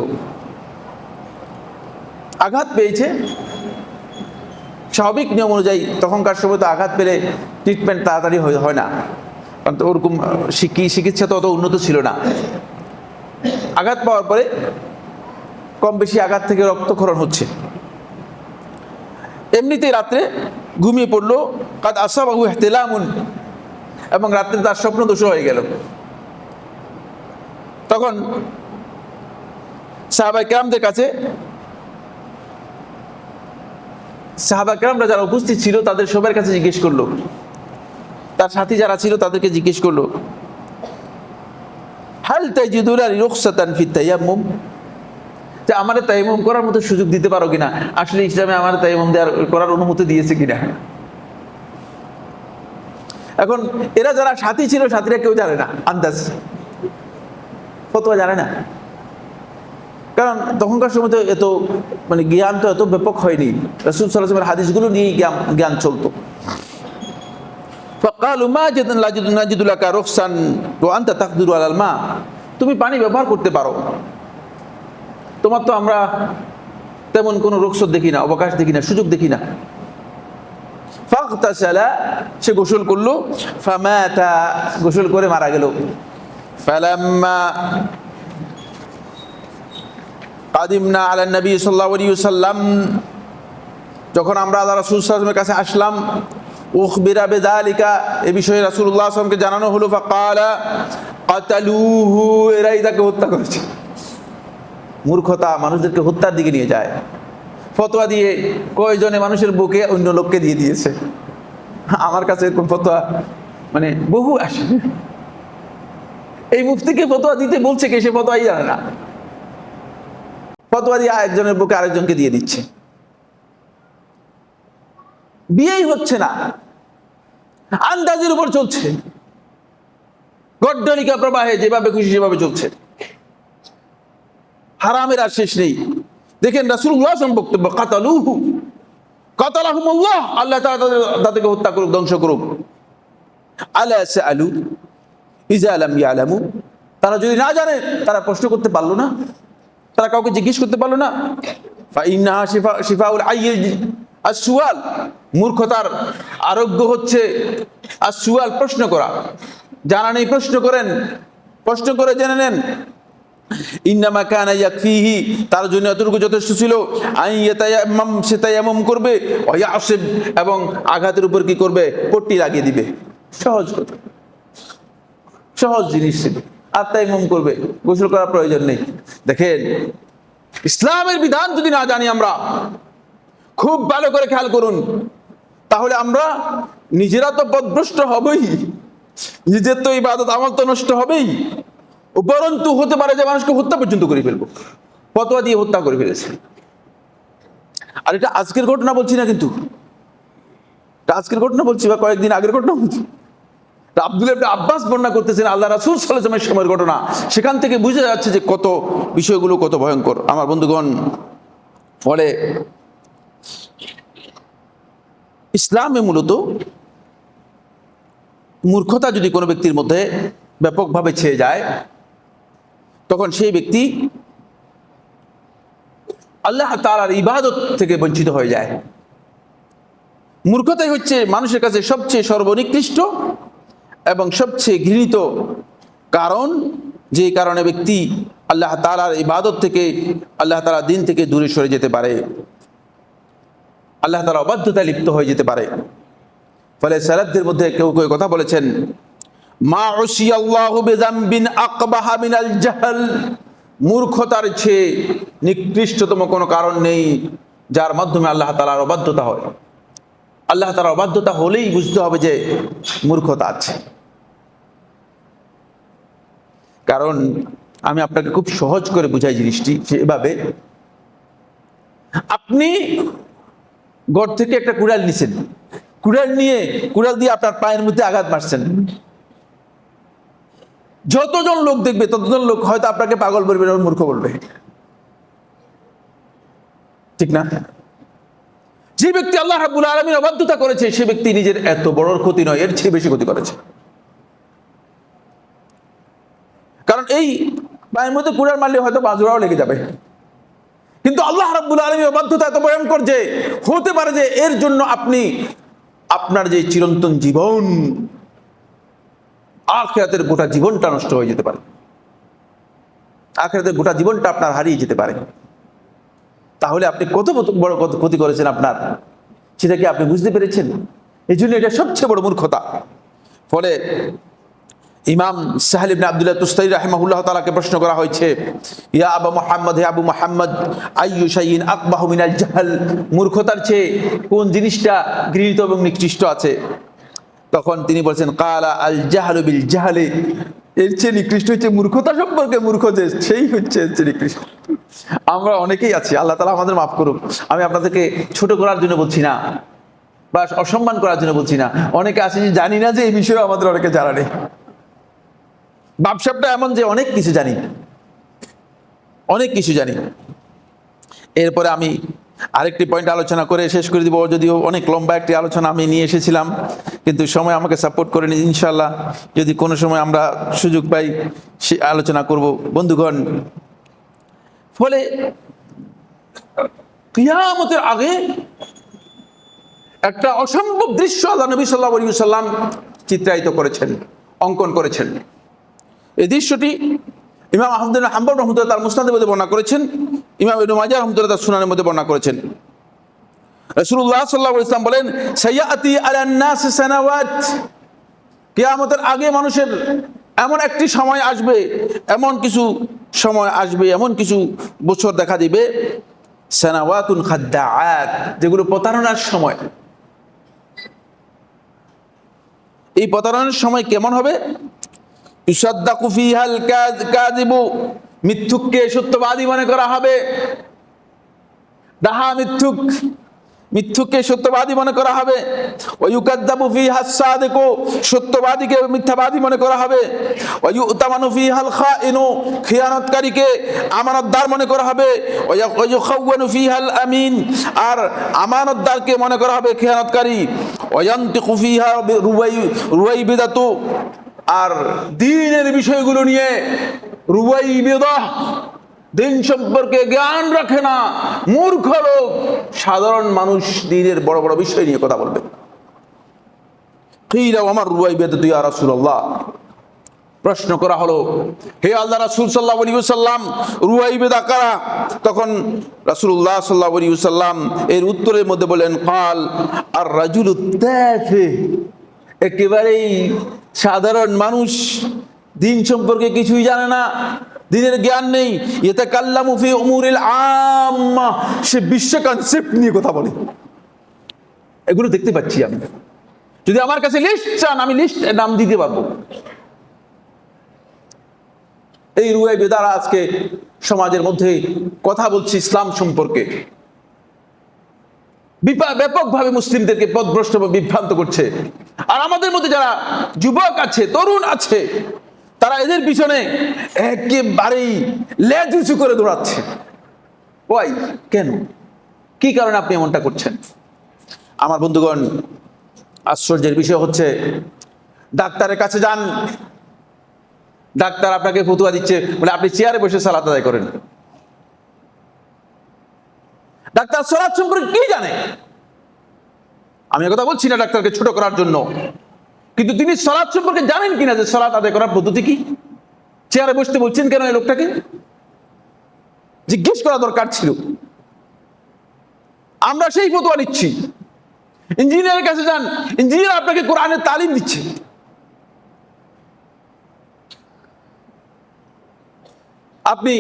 আঘাত পেয়েছে, স্বাভাবিক নিয়ম অনুযায়ী তখনকার সময় তো আঘাত পেলে ট্রিটমেন্ট তাড়াতাড়ি হয় না, কারণ তো ওরকম চিকিৎসা তো অত উন্নত ছিল না। আঘাত পাওয়ার পরে কম বেশি আঘাত থেকে রক্তক্ষরণ হচ্ছে। এমনিতেই রাত্রে ঘুমিয়ে পড়লো, কাদ আসাবাহু ইহতিলামুন, এবং রাত্রে তার স্বপ্ন দোষ হয়ে গেল। তখন সাহাবায়ে কেরামদের কাছে, সাহাবায়ে কেরামরা যারা উপস্থিত ছিল তাদের সবার কাছে জিজ্ঞেস করলো, তার সাথী যারা ছিল তাদেরকে জিজ্ঞেস করলো, হাল তাজিদুনা রুখসাতান ফি তায়াম্মুম, যে আমারে তায়াম্মুম করার মতো সুযোগ দিতে পারো কিনা, আসলে ইসলামে আমার তায়াম্মুম করার অনুমতি দিয়েছে কিনা। এখন এরা যারা সাথী ছিল, সাথীরা কেউ জানে না, আন্দাজ ফতোয়া জানে না, কারণ তখনকার সময় তো এত জ্ঞান তো এত ব্যাপক হয়নি। রাসূল সাল্লাল্লাহু আলাইহি ওয়াসাল্লামের হাদিসগুলো নিয়েই জ্ঞান চলতো। ফাকালু মা নাজিদু লাকা রুখসান ওয়া আনতা তাকদিরু আলাল মা, তুমি পানি ব্যবহার করতে পারো, তোমার তো আমরা তেমন কোনো রুখসত দেখি না, অবকাশ দেখি না, সুযোগ দেখি না। ফাগতাসালা, সে গোসল করলো, ফামাতা, গোসল করে মারা গেল। ফালাম্মা কাদিমনা আলা নবী সাল্লাল্লাহু আলাইহি ওয়াসাল্লাম, যখন আমরা আল্লাহ রাসূল সাল্লাল্লাহু আলাইহি ওয়াসাল্লামের কাছে আসলাম, উখবিরা বিযালিকা, এই বিষয়ে রাসূলুল্লাহ সাল্লাল্লাহু আলাইহি ওয়াসাল্লামকে জানানো হলো। ফাকালা কাতালুহু, এরাই তাকে হত্যা করেছে। মূর্খতা মানুষদেরকে হত্যার দিকে নিয়ে যায়। ফতোয়া দিয়ে কয়জনে মানুষের বুকে অন্য লোককে দিয়ে দিয়েছে। আমার কাছে এরকম ফতোয়া বহু আসে। এই মুফতিকে ফতোয়া দিতে বলছে কে, সে ফতোয়াই জানে না, ফতোয়া দিয়ে একজনের বুকে আরেকজনকে দিয়ে দিচ্ছে। বিয়েই হচ্ছে না, আন্দাজের উপর চলছে, গড্ডলিকা প্রবাহে যেভাবে খুশি সেভাবে চলছে, হারামের আর শেষ নেই। দেখেন রাসূলুল্লাহ বক্তব্য, কাতালুহু কাতালাহুমুল্লাহ, আল্লাহ তাআলা তাদেরকে হত্যা করুক, ধ্বংস করুক। আলা সাআলু ইযা লাম ইয়ালামু, তারা যদি না জানে তারা প্রশ্ন করতে পারলো না, তারা কাউকে জিজ্ঞেস করতে পারলো না। ফাইন্নাহা শিফাউল আইয়িল আসওয়াল, মূর্খতার আরোগ্য হচ্ছে আসওয়াল, প্রশ্ন করা। জানা নেই প্রশ্ন করেন, প্রশ্ন করে জেনে নেন। ইন্নামা কানা ইয়াকফিহি, তার জন্য এতটুকু যথেষ্ট ছিল। আইয়াতায়াম্মাম, সে তায়াম্মুম করবে, ওয়া ইয়াসিব, এবং আঘাতের উপর কি করবে, পট্টি লাগিয়ে দিবে। সহজ কথা, সহজ জিনিস ছিল। আর তায়াম্মুম করবে, গোসল করার প্রয়োজন নেই। দেখেন ইসলামের বিধান যদি না জানি আমরা, খুব ভালো করে খেয়াল করুন, তাহলে আমরা নিজেরা তো পথভ্রষ্ট হবেই, নিজের তো ইবাদত আমল তো নষ্ট হবেই, উপরন্তু হতে পারে যে মানুষকে হত্যা পর্যন্ত করে ফেলবো, ফতোয়া দিয়ে হত্যা করে ফেলেছে। আর এটা আজকের ঘটনা বলছি না, কিন্তু এটা আজকের ঘটনা বলছি বা কয়েকদিন আগের ঘটনা বলছি। আব্দুল্লাহ ইবনে আব্বাস বর্ণনা করতেছেন আল্লাহ রাসূল সাল্লাল্লাহু আলাইহি ওয়াসাল্লামের সময়ের ঘটনা। সেখান থেকে বোঝা যাচ্ছে যে কত বিষয়গুলো কত ভয়ঙ্কর। আমার বন্ধুগণ, ফলে ইসলামে মূলত মূর্খতা যদি কোনো ব্যক্তির মধ্যে ব্যাপকভাবে ছেয়ে যায়, তখন সেই ব্যক্তি আল্লাহ তাআলার ইবাদত থেকে বঞ্চিত হয়ে যায়। মূর্খতাই হচ্ছে মানুষের কাছে সবচেয়ে সর্বনিকৃষ্ট এবং সবচেয়ে ঘৃণিত কারণ, যে কারণে ব্যক্তি আল্লাহ তাআলার ইবাদত থেকে, আল্লাহ তাআলার দিন থেকে দূরে সরে যেতে পারে, আল্লাহ তাআলা অবাধ্যতায় লিপ্ত হয়ে যেতে পারে। ফলে সালাফদের মধ্যে কেউ কেউ কথা বলেছেন, মা উসিয়াল্লাহু বিযামবিন আকবাহা মিনাল জাহল, মূর্খতার চেয়ে নিকৃষ্টতম কোনো কারণ নেই যার মাধ্যমে আল্লাহ তাআলার অবাধ্যতা হয়। আল্লাহ তাআলার অবাধ্যতা হলেই বুঝতে হবে যে মূর্খতা আছে। কারণ আমি আপনাকে খুব সহজ করে বুঝাই জিনিসটি, সেভাবে আপনি ঘর থেকে একটা কুড়াল নিছেন, কুড়াল দিয়ে আপনার পায়ের মধ্যে আঘাত মারছেন। যতজন লোক দেখবে ততজন লোক হয়তো আপনাকে পাগল বলবে, মূর্খ বলবে, ঠিক না? যে ব্যক্তি আল্লাহ রাব্বুল আলামিনের অবাধ্যতা করেছে, সে ব্যক্তি নিজের এত বড় ক্ষতি নয়, এর চেয়ে বেশি ক্ষতি করেছে। কারণ এই পায়ের মধ্যে কুড়াল মারলে হয়তো বাজুরাও লেগে যাবে, কিন্তু আল্লাহ রাব্বুল আলামিনের অবাধ্যতা এত ভয়ঙ্কর যে হতে পারে যে এর জন্য আপনি আপনার যে চিরন্তন জীবন, আখিরাতের গোটা জীবনটা নষ্ট হয়ে যেতে পারে, আখিরাতের গোটা জীবনটা আপনার হারিয়ে যেতে পারে। তাহলে আপনি কত বড় ক্ষতি করেছেন আপনার, সেটা কি আপনি বুঝতে পেরেছেন? এই জন্য এটা সবচেয়ে বড় মূর্খতা। ফলে ইমাম সাহেল ইবনে আব্দুল্লাহ তুস্তারি রাহিমাহুল্লাহ তাআলাকে প্রশ্ন করা হয়েছে, ইয়া আবু মুহাম্মদ, হে আবু মুহাম্মদ, আইয়ু শাইইন আকবাহু মিনাল জাহল, মূর্খতার চেয়ে কোন জিনিসটা ঘৃণিত এবং নিকৃষ্ট আছে? তখন তিনি বলছেন, কালা আল জাহলু বিল জাহলি, এর চেয়ে নিকৃষ্ট হচ্ছে মূর্খতা সম্পর্কে মূর্খ যে, সেই হচ্ছে এর চেয়ে নিকৃষ্ট। আমরা অনেকেই আছি, আল্লাহ তাআলা আমাদের মাফ করুক, আমি আপনাদেরকে ছোট করার জন্য বলছি না বা অসম্মান করার জন্য বলছি না। অনেকে আছে যে জানি না যে এই বিষয়ে আমাদের অনেকে জানা নেই। ব্যবসাটা এমন যে অনেক কিছু জানি, অনেক কিছু জানি। এরপরে আমি আরেকটি পয়েন্ট আলোচনা করে শেষ করে দিব, যদিও অনেক লম্বা একটি আলোচনা আমি নিয়ে এসেছিলাম, কিন্তু সময় আমাকে সাপোর্ট করেনি। ইনশাআল্লাহ যদি কোনো সময় আমরা সুযোগ পাই সে আলোচনা করব। বন্ধুগণ, ফলে কিয়ামতের আগে একটা অসম্ভব দৃশ্য আল্লাহ নবী সাল্লাল্লাহু আলাইহি ওয়াসাল্লাম চিত্রায়িত করেছেন, অঙ্কন করেছেন। এই দৃশ্যটি ইমাম আহমদ বিন হাম্বল রাহমাতুল্লাহ তার মুসনাদের মধ্যে বর্ণনা করেছেন, ইমাম ইবনে মাজাহ রাহমাতুল্লাহ তার সুনানের মধ্যে বর্ণনা করেছেন। রাসূলুল্লাহ সাল্লাল্লাহু আলাইহি ওয়াসাল্লাম বলেন, সায়াতি আলান নাস সানাওয়াত, কিয়ামতের আগে মানুষের এমন একটি সময় আসবে, এমন কিছু সময় আসবে, এমন কিছু বছর দেখা দিবে, সানাওয়াতুন খাদ্দাআত, যেগুলো প্রতারণার সময়। এই প্রতারণার সময় কেমন হবে? ইউসাদ্দাকু ফিহাল কাযিবু, মিথ্যুককে সত্যবাদী মনে করা হবে। ডাহা মিথ্যুক মিথ্যুককে সত্যবাদী মনে করা হবে, ওয়ায়ুকাযযাবু ফীহা সাদিকু, সত্যবাদীকে মিথ্যাবাদী মনে করা হবে, ওয়ায়ুতামানু ফীহাল খাইনু, খিয়ানতকারীকে আমানতদার মনে করা হবে, ওয়ায়ুখাওয়ানু ফীহাল আমিন, আর আমানতদারকে মনে করা হবে খেয়ানতকারী, ওয়ায়ান্তিকু ফীহা রুয়াইবিদাতু, আর দ্বীনের বিষয়গুলো নিয়ে রুয়াইবিদাহ, দিন সম্পর্কে জ্ঞান রাখে না, মূর্খ লোক, সাধারণ মানুষ দ্বীনের বড় বড় বিষয় নিয়ে কথা বলবে। কিলা ওয়া মার রুয়াইবিদাতু ইয়া রাসূলুল্লাহ, প্রশ্ন করা হলো, হে আল্লাহ রাসূল সাল্লাল্লাহু আলাইহি ওয়াসাল্লাম, রুয়াইবিদা কারা? তখন রাসূলুল্লাহ সাল্লাল্লাহু আলাইহি ওয়াসাল্লাম এর উত্তরের মধ্যে বলেন, ক্বাল আর রাজুলুত তাফিহ, একেবারেই সাধারণ মানুষ, দিন সম্পর্কে কিছুই জানে না, দিনের জ্ঞান নেই। ইয়াতাকাল্লামু ফি উমুরিল আম্মা, সে বিশ্ব কনসেপ্ট নিয়ে কথা বলে। এগুলো দেখতে পাচ্ছি আমি। যদি আমার কাছে লিস্ট চান, আমি লিস্ট নাম দিতে পারবো। এই রুয়াইবিদারা আজকে সমাজের মধ্যে কথা বলছে ইসলাম সম্পর্কে, ব্যাপকভাবে মুসলিমদেরকে পথভ্রষ্ট বিভ্রান্ত করছে। আর আমাদের মধ্যে যারা যুবক আছে, তরুণ আছে, তারা এদের পিছনে একেবারেই লেজ উঁচু করে দৌড়াচ্ছে। ওই কেন, কি কারণে আপনি এমনটা করছেন? আমার বন্ধুগণ, আশ্চর্যের বিষয় হচ্ছে, ডাক্তারের কাছে যান, ডাক্তার আপনাকে ফতুয়া দিচ্ছে, বলে আপনি চেয়ারে বসে সালাত আদায় করেন। ডাক্তার সালাত সম্পর্কে কি জানে? আমি কথা বলছি না ডাক্তারকে ছোট করার জন্য, কিন্তু তিনি সালাত সম্পর্কে জানেন কিনা, যে সালাত আদায় করার পদ্ধতি কি? চেয়ারে বসতে বলছেন কেন এই লোকটাকে? জিজ্ঞেস করা দরকার ছিল। আমরা সেই ফতোয়া নিচ্ছি। ইঞ্জিনিয়ারের কাছে যান, ইঞ্জিনিয়ার আপনাকে কোরআনের তালিম দিচ্ছে। আপনি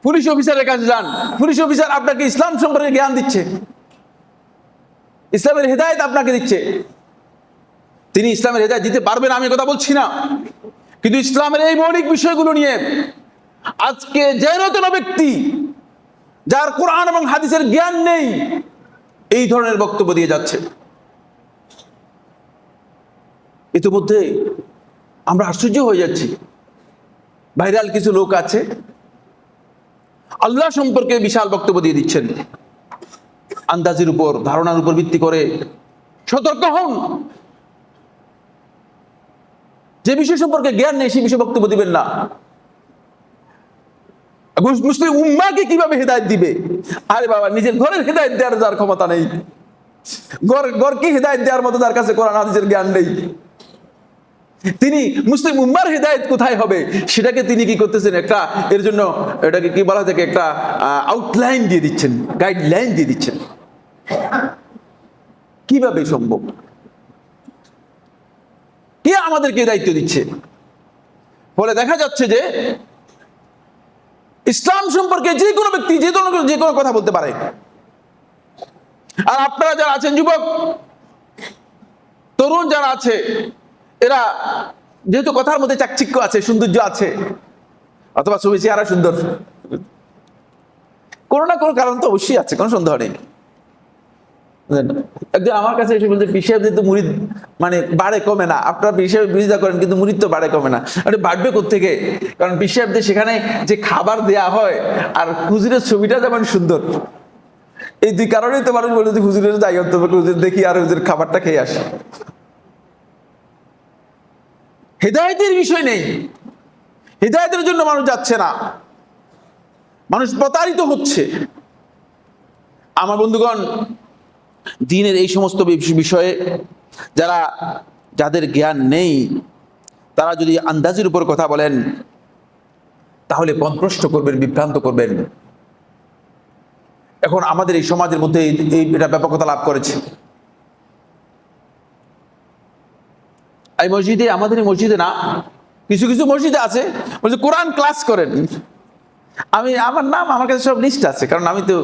পুলিশ অফিসারের কাছে যান, পুলিশ অফিসার আপনাকে ইসলাম সম্পর্কে জ্ঞান দিচ্ছে, ইসলামের হেদায়েত আপনাকে দিচ্ছে। তিনি ইসলামের হেদায়েত দিতে পারবেন, আমি কথা বলছি না, কিন্তু ইসলামের এই মৌলিক বিষয়গুলো নিয়ে আজকে যেন তেন ব্যক্তি যার কোরআন এবং হাদিসের জ্ঞান নেই, এই ধরনের বক্তব্য দিয়ে যাচ্ছে। ইতিমধ্যে আমরা আশ্চর্য হয়ে যাচ্ছি। ভাইরাল কিছু লোক আছে, আল্লাহ সম্পর্কে বিশাল বক্তব্য দিয়ে দিচ্ছেন, আন্দাজের উপর, ধারণার উপর ভিত্তি করে। সতর্ক হন, যে বিষয় সম্পর্কে জ্ঞান নেই সেই বিষয়ে বক্তব্য দিবেন না। মুসলিম উম্মাহকে কিভাবে হেদায়েত দিবে? আরে বাবা, নিজের ঘরের হেদায়েত দেওয়ার যার ক্ষমতা নেই, ঘরকে হেদায়েত দেওয়ার মতো যার কাছে কোরআন হাদিসের জ্ঞান নেই, তিনি মুসলিম উম্মার হেদায়েত কোথায় হবে সেটাকে তিনি কি করতেছেন, একটা এর জন্য এটাকে কি বলা থাকে, একটা আউটলাইন দিয়ে দিচ্ছেন, গাইডলাইন দিয়ে দিচ্ছেন। কিভাবে সম্ভব? কে আমাদেরকে দায়িত্ব দিচ্ছে? ফলে দেখা যাচ্ছে যে ইসলাম সম্পর্কে যে কোনো ব্যক্তি যে কোনো কথা বলতে পারে। আর আপনারা যারা আছেন, যুবক তরুণ যারা আছে, এরা যেহেতু কথার মধ্যে চাকচিক্য আছে, সৌন্দর্য আছে, অথবা ছবি চেহারা সুন্দর, কোনো না কোনো কারণ তো অবশ্যই আছে, কোনো সন্দেহ নেই। একজন আমার কাছে এসে বলছে, পিসাব যেহেতু মুরিদ মানে বাড়ে কমে না, আপনারা পিসাব বিরোধিতা করেন কিন্তু মুরিদ তো বাড়ে কমে না। আরে বাড়বে কোত্থেকে? কারণ পিসাবদের সেখানে যে খাবার দেয়া হয় আর হুজুরের ছবিটা যেমন সুন্দর, এই দুই কারণেই তো মানুষ বলে যে হুজুরের যাই অন্তত হুজুর দেখি আর হুজুর খাবারটা খেয়ে আসে। হেদায়েতের বিষয় নেই, হেদায়েতের জন্য মানুষ যাচ্ছে না, মানুষ প্রতারিত হচ্ছে। আমার বন্ধুগণ, দ্বীনের এই সমস্ত বিষয়ে যাদের জ্ঞান নেই, তারা যদি আন্দাজের উপর কথা বলেন তাহলে পথভ্রষ্ট করবেন, বিভ্রান্ত করবেন। এখন আমাদের এই সমাজের মধ্যে এটা ব্যাপকতা লাভ করেছে। এই মসজিদে, আমাদের এই মসজিদে না, কিছু কিছু মসজিদে আছে বলছে কোরআন ক্লাস করেন। আমার কাছে সব লিস্ট আছে, কারণ আমি তো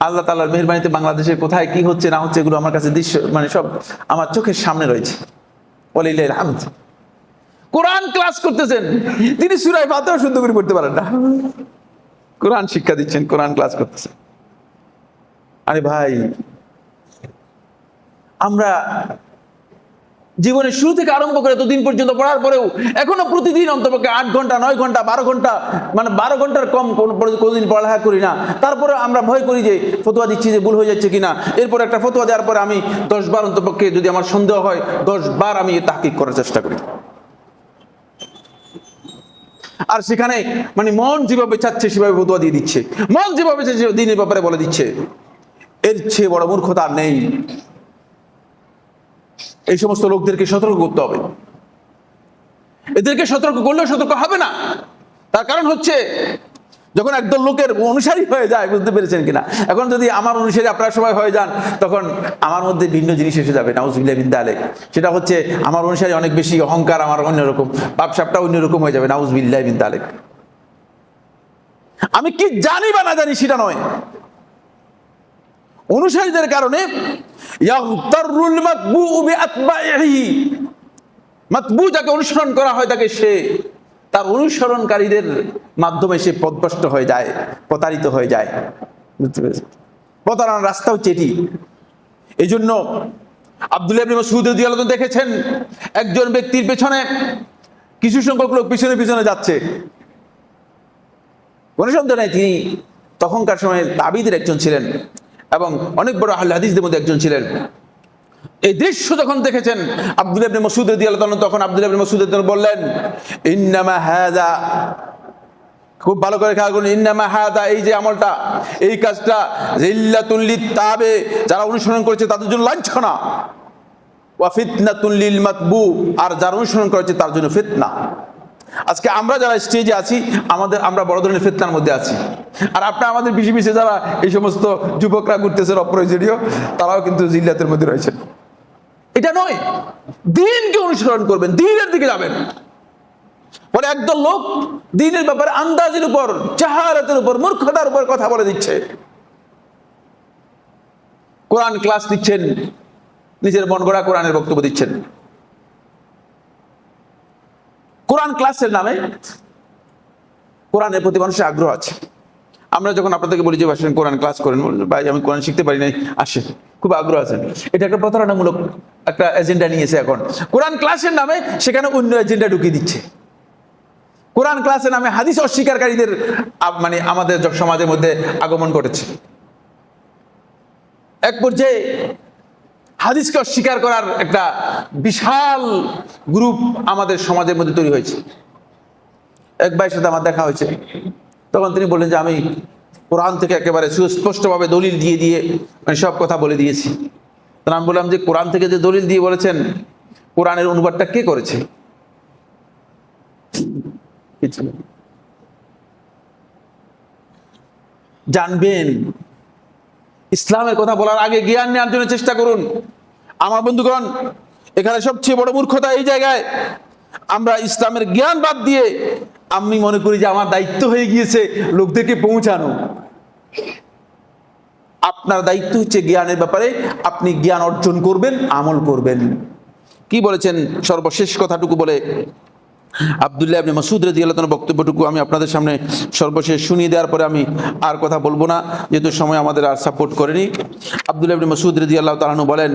আল্লাহ তাআলার মেহেরবানিতে বাংলাদেশে কোথায় কি হচ্ছে না হচ্ছে এগুলো আমার কাছে দৃশ্য মানে সব আমার চোখের সামনে রয়েছে। ওয়ালিল্লাহিল হামদ। কোরআন ক্লাস করতেছেন, তিনি সূরা ফাতিহা শুদ্ধ করে পড়তে পারেন না, কোরআন শিক্ষা দিচ্ছেন, কোরআন ক্লাস করতেছেন। আরে ভাই, আমরা জীবনের শুরু থেকে আরম্ভ করে এতদিন পর্যন্ত পড়ার পরেও এখনো প্রতিদিন অন্তপক্ষে 8 ঘন্টা 9 ঘন্টা 12 ঘন্টা, মানে 12 ঘন্টার কম কোনোদিন পড়ালেখা করি না। তারপরে আমরা ভয় করি যে ফতোয়া দিচ্ছি যে ভুল হয়ে যাচ্ছে কিনা। এরপর একটা ফতোয়া দেওয়ার পরে আমি 10 বার অন্তপক্ষে, যদি আমার সন্দেহ হয় 10 বার আমি তাহকিক করার চেষ্টা করি। আর সেখানে মানে মন যেভাবে চাচ্ছে সেভাবে ফতোয়া দিয়ে দিচ্ছে, মন যেভাবে চাচ্ছে দিনের ব্যাপারে বলে দিচ্ছে। এর চেয়ে বড় মূর্খতা আর নেই। এই সমস্ত লোকদেরকে সতর্ক করতে হবে। এদেরকে সতর্ক করলেও সতর্ক হবে না। তার কারণ হচ্ছে, যখন একদল লোকের অনুসারী হয়ে যায়, বুঝতে পেরেছেন কিনা? এখন যদি আমার অনুসারী আপনারা সবাই হয়ে যান, তখন আমার মধ্যে ভিন্ন জিনিস এসে যাবে, নাউজুবিল্লাহ মিন যালিক। সেটা হচ্ছে আমার অনুসারী অনেক বেশি, অহংকার আমার অন্যরকম, পাপসাপটা অন্যরকম হয়ে যাবে, নাউজুবিল্লাহ মিন যালিক। আমি কি জানি বা না জানি সেটা নয়, অনুসারীদের কারণে ইয়াগতারুল মাতবুউ বিআতবাইহি, মাতবু যাকে অনুসরণ করা হয় তাকে সে তার অনুসরণকারীদের মাধ্যমে সে পথভ্রষ্ট হয়ে যায়, প্রতারিত হয়ে যায়। বুঝতে পেরেছেন? প্রতারণার রাস্তা হচ্ছে এটি। এই জন্য আব্দুল্লাহ ইবনে মাসউদ রাদিয়াল্লাহু আনহু দেখেছেন একজন ব্যক্তির পেছনে কিছু সংখ্যক লোক পিছনে পিছনে যাচ্ছে। কোনো সন্দেহ নাই তিনি তখনকার সময়ে তাবিদের একজন ছিলেন এবং অনেক বড় আহলে হাদিসদের মধ্যে একজন ছিলেন। এই দৃশ্য যখন দেখেছেন আব্দুল্লাহ ইবনে মাসউদ রাদিয়াল্লাহু আনহু, তখন আব্দুল্লাহ ইবনে মাসউদ রাদিয়াল্লাহু আনহু বললেন, ইন্নামা হাযা, খুব ভালো করে খেয়াল করুন, ইন্নামা হাযা, এই যে আমলটা, এই কাজটা, জিল্লাতুল লিত্তাবে, যারা অনুসরণ করেছে তাদের জন্য লাঞ্ছনা, ওয়া ফিতনাতুল লিল মাতবু, আর যারা অনুসরণ করেছে তার জন্য ফিতনা। আজকে আমরা যারা স্টেজে আছি, আমরা বড় ধরনের ফিতনার মধ্যে আছি। আর আপনারা আমাদের পিছে পিছে যারা এই সমস্ত যুবকরা ঘুরতেছেন অপ্রয়োজনীয়, তারাও কিন্তু জিল্লাতের মধ্যে রয়েছেন। এটা নয়, দ্বীনকে অনুসরণ করবেন, দ্বীনের দিকে যাবেন। বলে একদল লোক দ্বীনের ব্যাপারে আন্দাজের উপর, জাহালাতের উপর, মূর্খতার উপর কথা বলে দিচ্ছে। কোরআন ক্লাস দিচ্ছেন, নিজের মন গড়া কোরআনের বক্তব্য দিচ্ছেন। কোরআন ক্লাসের নামে কোরআনের প্রতি মানুষের আগ্রহ আছে। আমরা যখন আপনাদেরকে বলি যে আসেন কোরআন ক্লাস করেন, ভাই আমি কোরআন শিখতে পারি নাই, আসেন, খুব আগ্রহ আছেন। এটা একটা প্রতারণামূলক একটা এজেন্ডা নিয়েছে। এখন কোরআন ক্লাসের নামে সেখানে অন্য এজেন্ডা ঢুকিয়ে দিচ্ছে। কোরআন ক্লাসের নামে হাদিস অস্বীকারীদের মানে আমাদের সমাজের মধ্যে আগমন ঘটেছে। এক পর্যায়ে হাদিসকে অস্বীকার করার একটা বিশাল গ্রুপ আমাদের সমাজের মধ্যে তৈরি হয়েছে। এক ভাইয়ের সাথে আমার দেখা হয়েছে, তখন তিনি বললেন যে আমি কোরআন থেকে একেবারে সুস্পষ্টভাবে দলিল দিয়ে দিয়ে মানে সব কথা বলে দিয়েছি। তখন আমি বললাম যে কোরআন থেকে যে দলিল দিয়ে বলেছেন, কোরআনের অনুবাদটা কে করেছে? জানবেন, ইসলামের কথা বলার আগে জ্ঞান নেওয়ার জন্য চেষ্টা করুন। আমার বন্ধুগণ, এখানে সবচেয়ে বড় মূর্খতা এই জায়গায়, আমরা ইসলামের জ্ঞান বাদ দিয়ে আমি মনে করি যে আমার দায়িত্ব হয়ে গিয়েছে লোকদেরকে পৌঁছানো। আপনার দায়িত্ব হচ্ছে জ্ঞানের ব্যাপারে আপনি জ্ঞান অর্জন করবেন, আমল করবেন। কি বলেছেন সর্বশেষ কথাটুকু বলে আব্দুল্লাহ ইবনে মাসউদ রাদিয়াল্লাহু আনহু বক্তব্যটুকু আমি আপনাদের সামনে সর্বশেষ শুনিয়ে দেওয়ার পরে আমি আর কথা বলবো না, যেহেতু সময় আমাদের আর সাপোর্ট করেনি। আব্দুল্লাহ ইবনে মাসউদ রাদিয়াল্লাহু তাআলা আনহু বলেন,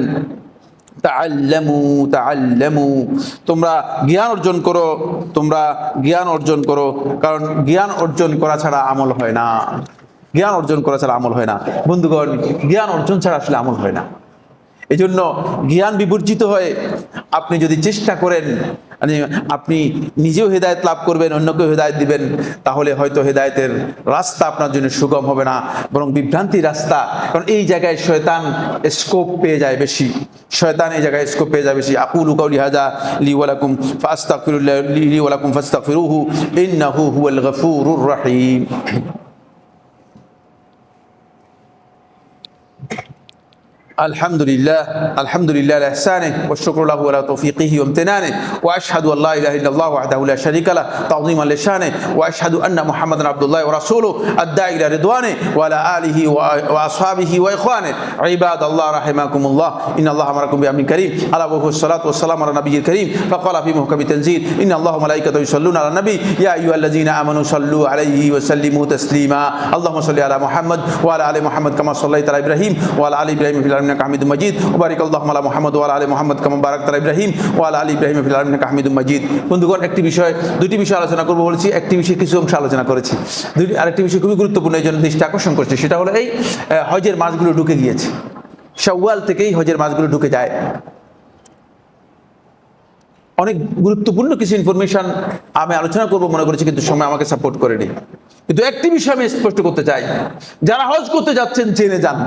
তাআল্লামু তাআল্লামু, তোমরা জ্ঞান অর্জন করো, তোমরা জ্ঞান অর্জন করো, কারণ জ্ঞান অর্জন করা ছাড়া আমল হয় না। জ্ঞান অর্জন করা ছাড়া আমল হয় না। বন্ধুগণ, জ্ঞান অর্জন ছাড়া আসলে আমল হয় না। এই জন্য জ্ঞান বিবর্জিত হয়ে আপনি যদি চেষ্টা করেন মানে আপনি নিজেও হেদায়েত লাভ করবেন, অন্যকেও হেদায়েত দিবেন, তাহলে হয়তো হেদায়েতের রাস্তা আপনার জন্য সুগম হবে না, বরং বিভ্রান্তির রাস্তা। কারণ এই জায়গায় শয়তান স্কোপ পেয়ে যায় বেশি, শয়তান এই জায়গায় স্কোপ পেয়ে যায় বেশি। আকুলু কাউলি হাযা লি ওয়া লাকুম ফাস্তাগফিরুল্লাহ লি ওয়া লাকুম ফাস্তাগফিরুহু ইন্নাহু হুয়াল গফুরুর রহিম। الحمد لله على إحسانه والشكر له على توفيقه وامتنانه وأشهد أن لا إله إلا الله وحده لا شريك له تعظيما لشانه وأشهد أن محمدا عبد الله ورسوله الداعي إلى رضوانه وعلى آله وأصحابه وإخوانه عباد الله رحمكم الله إن الله أمركم بأمر كريم ألا وهو الصلاة والسلام على النبي الكريم فقال في محكم التنزيل إن الله وملائكته يصلون على النبي يا أيها الذين آمنوا صلوا عليه وسلموا تسليما اللهم صل على محمد وعلى آل محمد كما صليت على إبراهيم وعلى آل إبراهيم في العالمين إنك حميد مجيد وبارك اللهم على محمد وعلى آل محمد كما باركت على إبراهيم وعلى آل إبراهيم في العالمين إنك حميد مجيد বন্ধুগণ দুটি বিষয় আলোচনা করব বলেছি একটি বিষয় কিছু অংশ আলোচনা করেছি আরেকটি বিষয় খুবই গুরুত্বপূর্ণ এই জন্য দৃষ্টি আকর্ষণ করছি সেটা হলো এই হজের মাসগুলো ঢুকে গিয়েছে শাওয়াল থেকেই হজের মাসগুলো ঢুকে যায় অনেক গুরুত্বপূর্ণ কিছু ইনফরমেশন আমি আলোচনা করব মনে করেছি কিন্তু সময় আমাকে সাপোর্ট করেনি কিন্তু একটি বিষয় আমি স্পষ্ট করতে চাই যারা হজ করতে যাচ্ছেন জেনে যান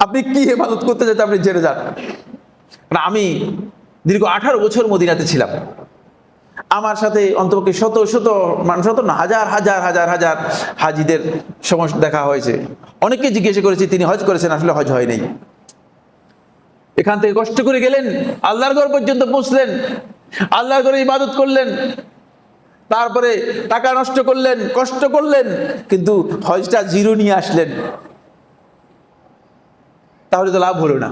আপনি কি ইবাদত করতে যাচ্ছেন আপনি জেনে যান আমি দীর্ঘ 18 বছর মদিনাতে ছিলাম আমার সাথে অন্তপক্ষে শত না হাজার হাজিদের সমস্যা দেখা হয়েছে অনেককে জিজ্ঞেস করেছি তিনি হজ করেছেন আসলে হজ হয় নাই এখান থেকে কষ্ট করে গেলেন আল্লাহর ঘর পর্যন্ত পৌঁছলেন আল্লাহর ঘরে ইবাদত করলেন তারপরে টাকা নষ্ট করলেন কষ্ট করলেন কিন্তু হজটা জিরো নিয়ে আসলেন তাহলে তো লাভ হলো না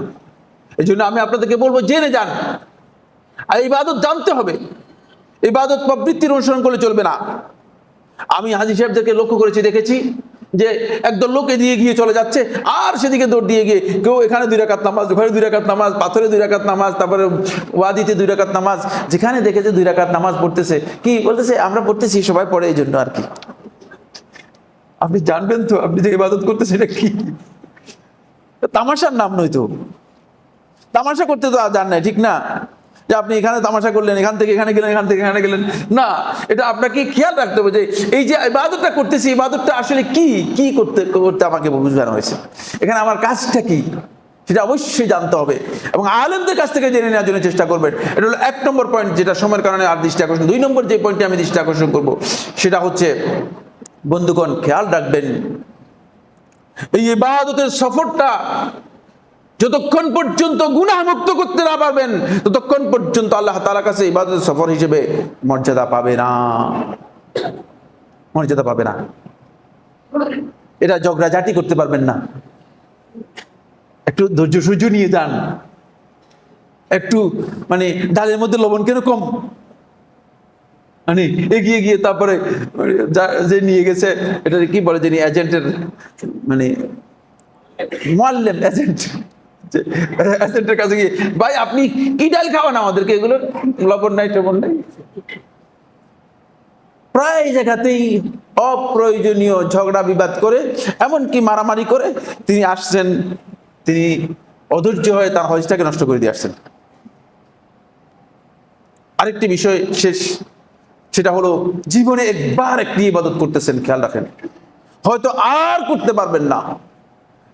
এই জন্য আমি আপনাদেরকে বলবো জেনে যান আর ইবাদত জানতে হবে ইবাদত প্রবৃত্তির অনুসরণ করলে চলবে না আমি হাজী সাহেবদেরকে লক্ষ্য করেছি দেখেছি যে একদল লোক এদিকে গিয়ে চলে যাচ্ছে আর সেদিকে দৌড় দিয়ে গিয়ে কেউ এখানে 2 রাকাত নামাজ ওখানে 2 রাকাত নামাজ পাথরে 2 রাকাত নামাজ তারপরে ওয়াদিতে 2 রাকাত নামাজ যেখানে দেখেছে 2 রাকাত নামাজ পড়তেছে কি বলতেছে আমরা পড়তেছি সবাই পড়ে এই জন্য আর কি আপনি জানবেন তো আপনি যে ইবাদত করতেছেন এটা কি তামাশার নাম নয় তো তামাশা করতে তো জান নাই ঠিক না যে আপনি এখানে তামাশা করলেন এখান থেকে এখানে গেলেন এখান থেকে এখানে গেলেন না এটা আপনাকে খেয়াল রাখতে হবে যে এই যে ইবাদতটা করতেছি ইবাদতটা আসলে কি করতে আমাকে বুঝানো হয়েছে এখানে আমার কাজটা কি সেটা অবশ্যই জানতে হবে এবং আলেমদের কাছ থেকে জেনে নেওয়ার জন্য চেষ্টা করবেন এটা হলো 1 নম্বর পয়েন্ট যেটা সময়ের কারণে আর দৃষ্টি আকর্ষণ 2 নম্বর যে পয়েন্টে আমি দৃষ্টি আকর্ষণ করব সেটা হচ্ছে বন্ধুগণ খেয়াল রাখবেন এই ইবাদতের সফরটা যতক্ষণ পর্যন্ত গুনাহ মুক্ত করতে না পারবেন ততক্ষণ পর্যন্ত আল্লাহ তাআলার কাছে ইবাদতের সফর হিসেবে মর্যাদা পাবে না এটা ঝগড়াঝাটি করতে পারবেন না একটু ধৈর্য সহ্য নিয়ে যান একটু মানে ডালের মধ্যে লবণ কিরকম মানে এগিয়ে গিয়ে তারপরে যে নিয়ে গেছে এটা কি বলে যিনি এজেন্টের মানে মুআল্লিম এজেন্টের কাছে গিয়ে ভাই আপনি কি ডাল খাওয়ান আমাদেরকে এগুলো লবণ নাই টবণ নাই প্রায় জায়গাতেই অপ্রয়োজনীয় ঝগড়া বিবাদ করে এমনকি মারামারি করে তিনি আসছেন তিনি অধৈর্য হয়ে তার হজটাকে নষ্ট করে দিয়ে আসছেন আরেকটি বিষয় শেষ সেটা হলো জীবনে একবার একটি ইবাদত করতেছেন খেয়াল রাখেন হয়তো আর করতে পারবেন না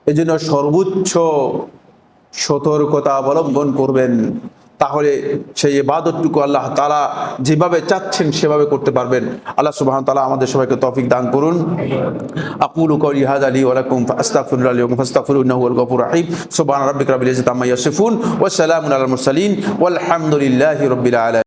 এজন্য সর্বোচ্চ সতর্কতা অবলম্বন করবেন তাহলে সেই ইবাদতটুকু আল্লাহ তাআলা যেভাবে চাচ্ছেন সেভাবে করতে পারবেন আল্লাহ সুবহানাহু ওয়া তাআলা আমাদের সবাইকে তৌফিক দান করুন আকুলু কওলি হাযা লি ওয়া লাকুম ফাস্তাগফিরুল্লাহ লি ওয়া ফাস্তাগফিরুহু ইন্নাহু হুয়াল গফুরুর রহিম সুবহানা রাব্বিকা রাব্বিল ইজ্জাতি আম্মা ইয়াসিফুন ওয়া সালামুন আলাল মুরসালিন ওয়াল হামদুলিল্লাহি রাব্বিল আলামিন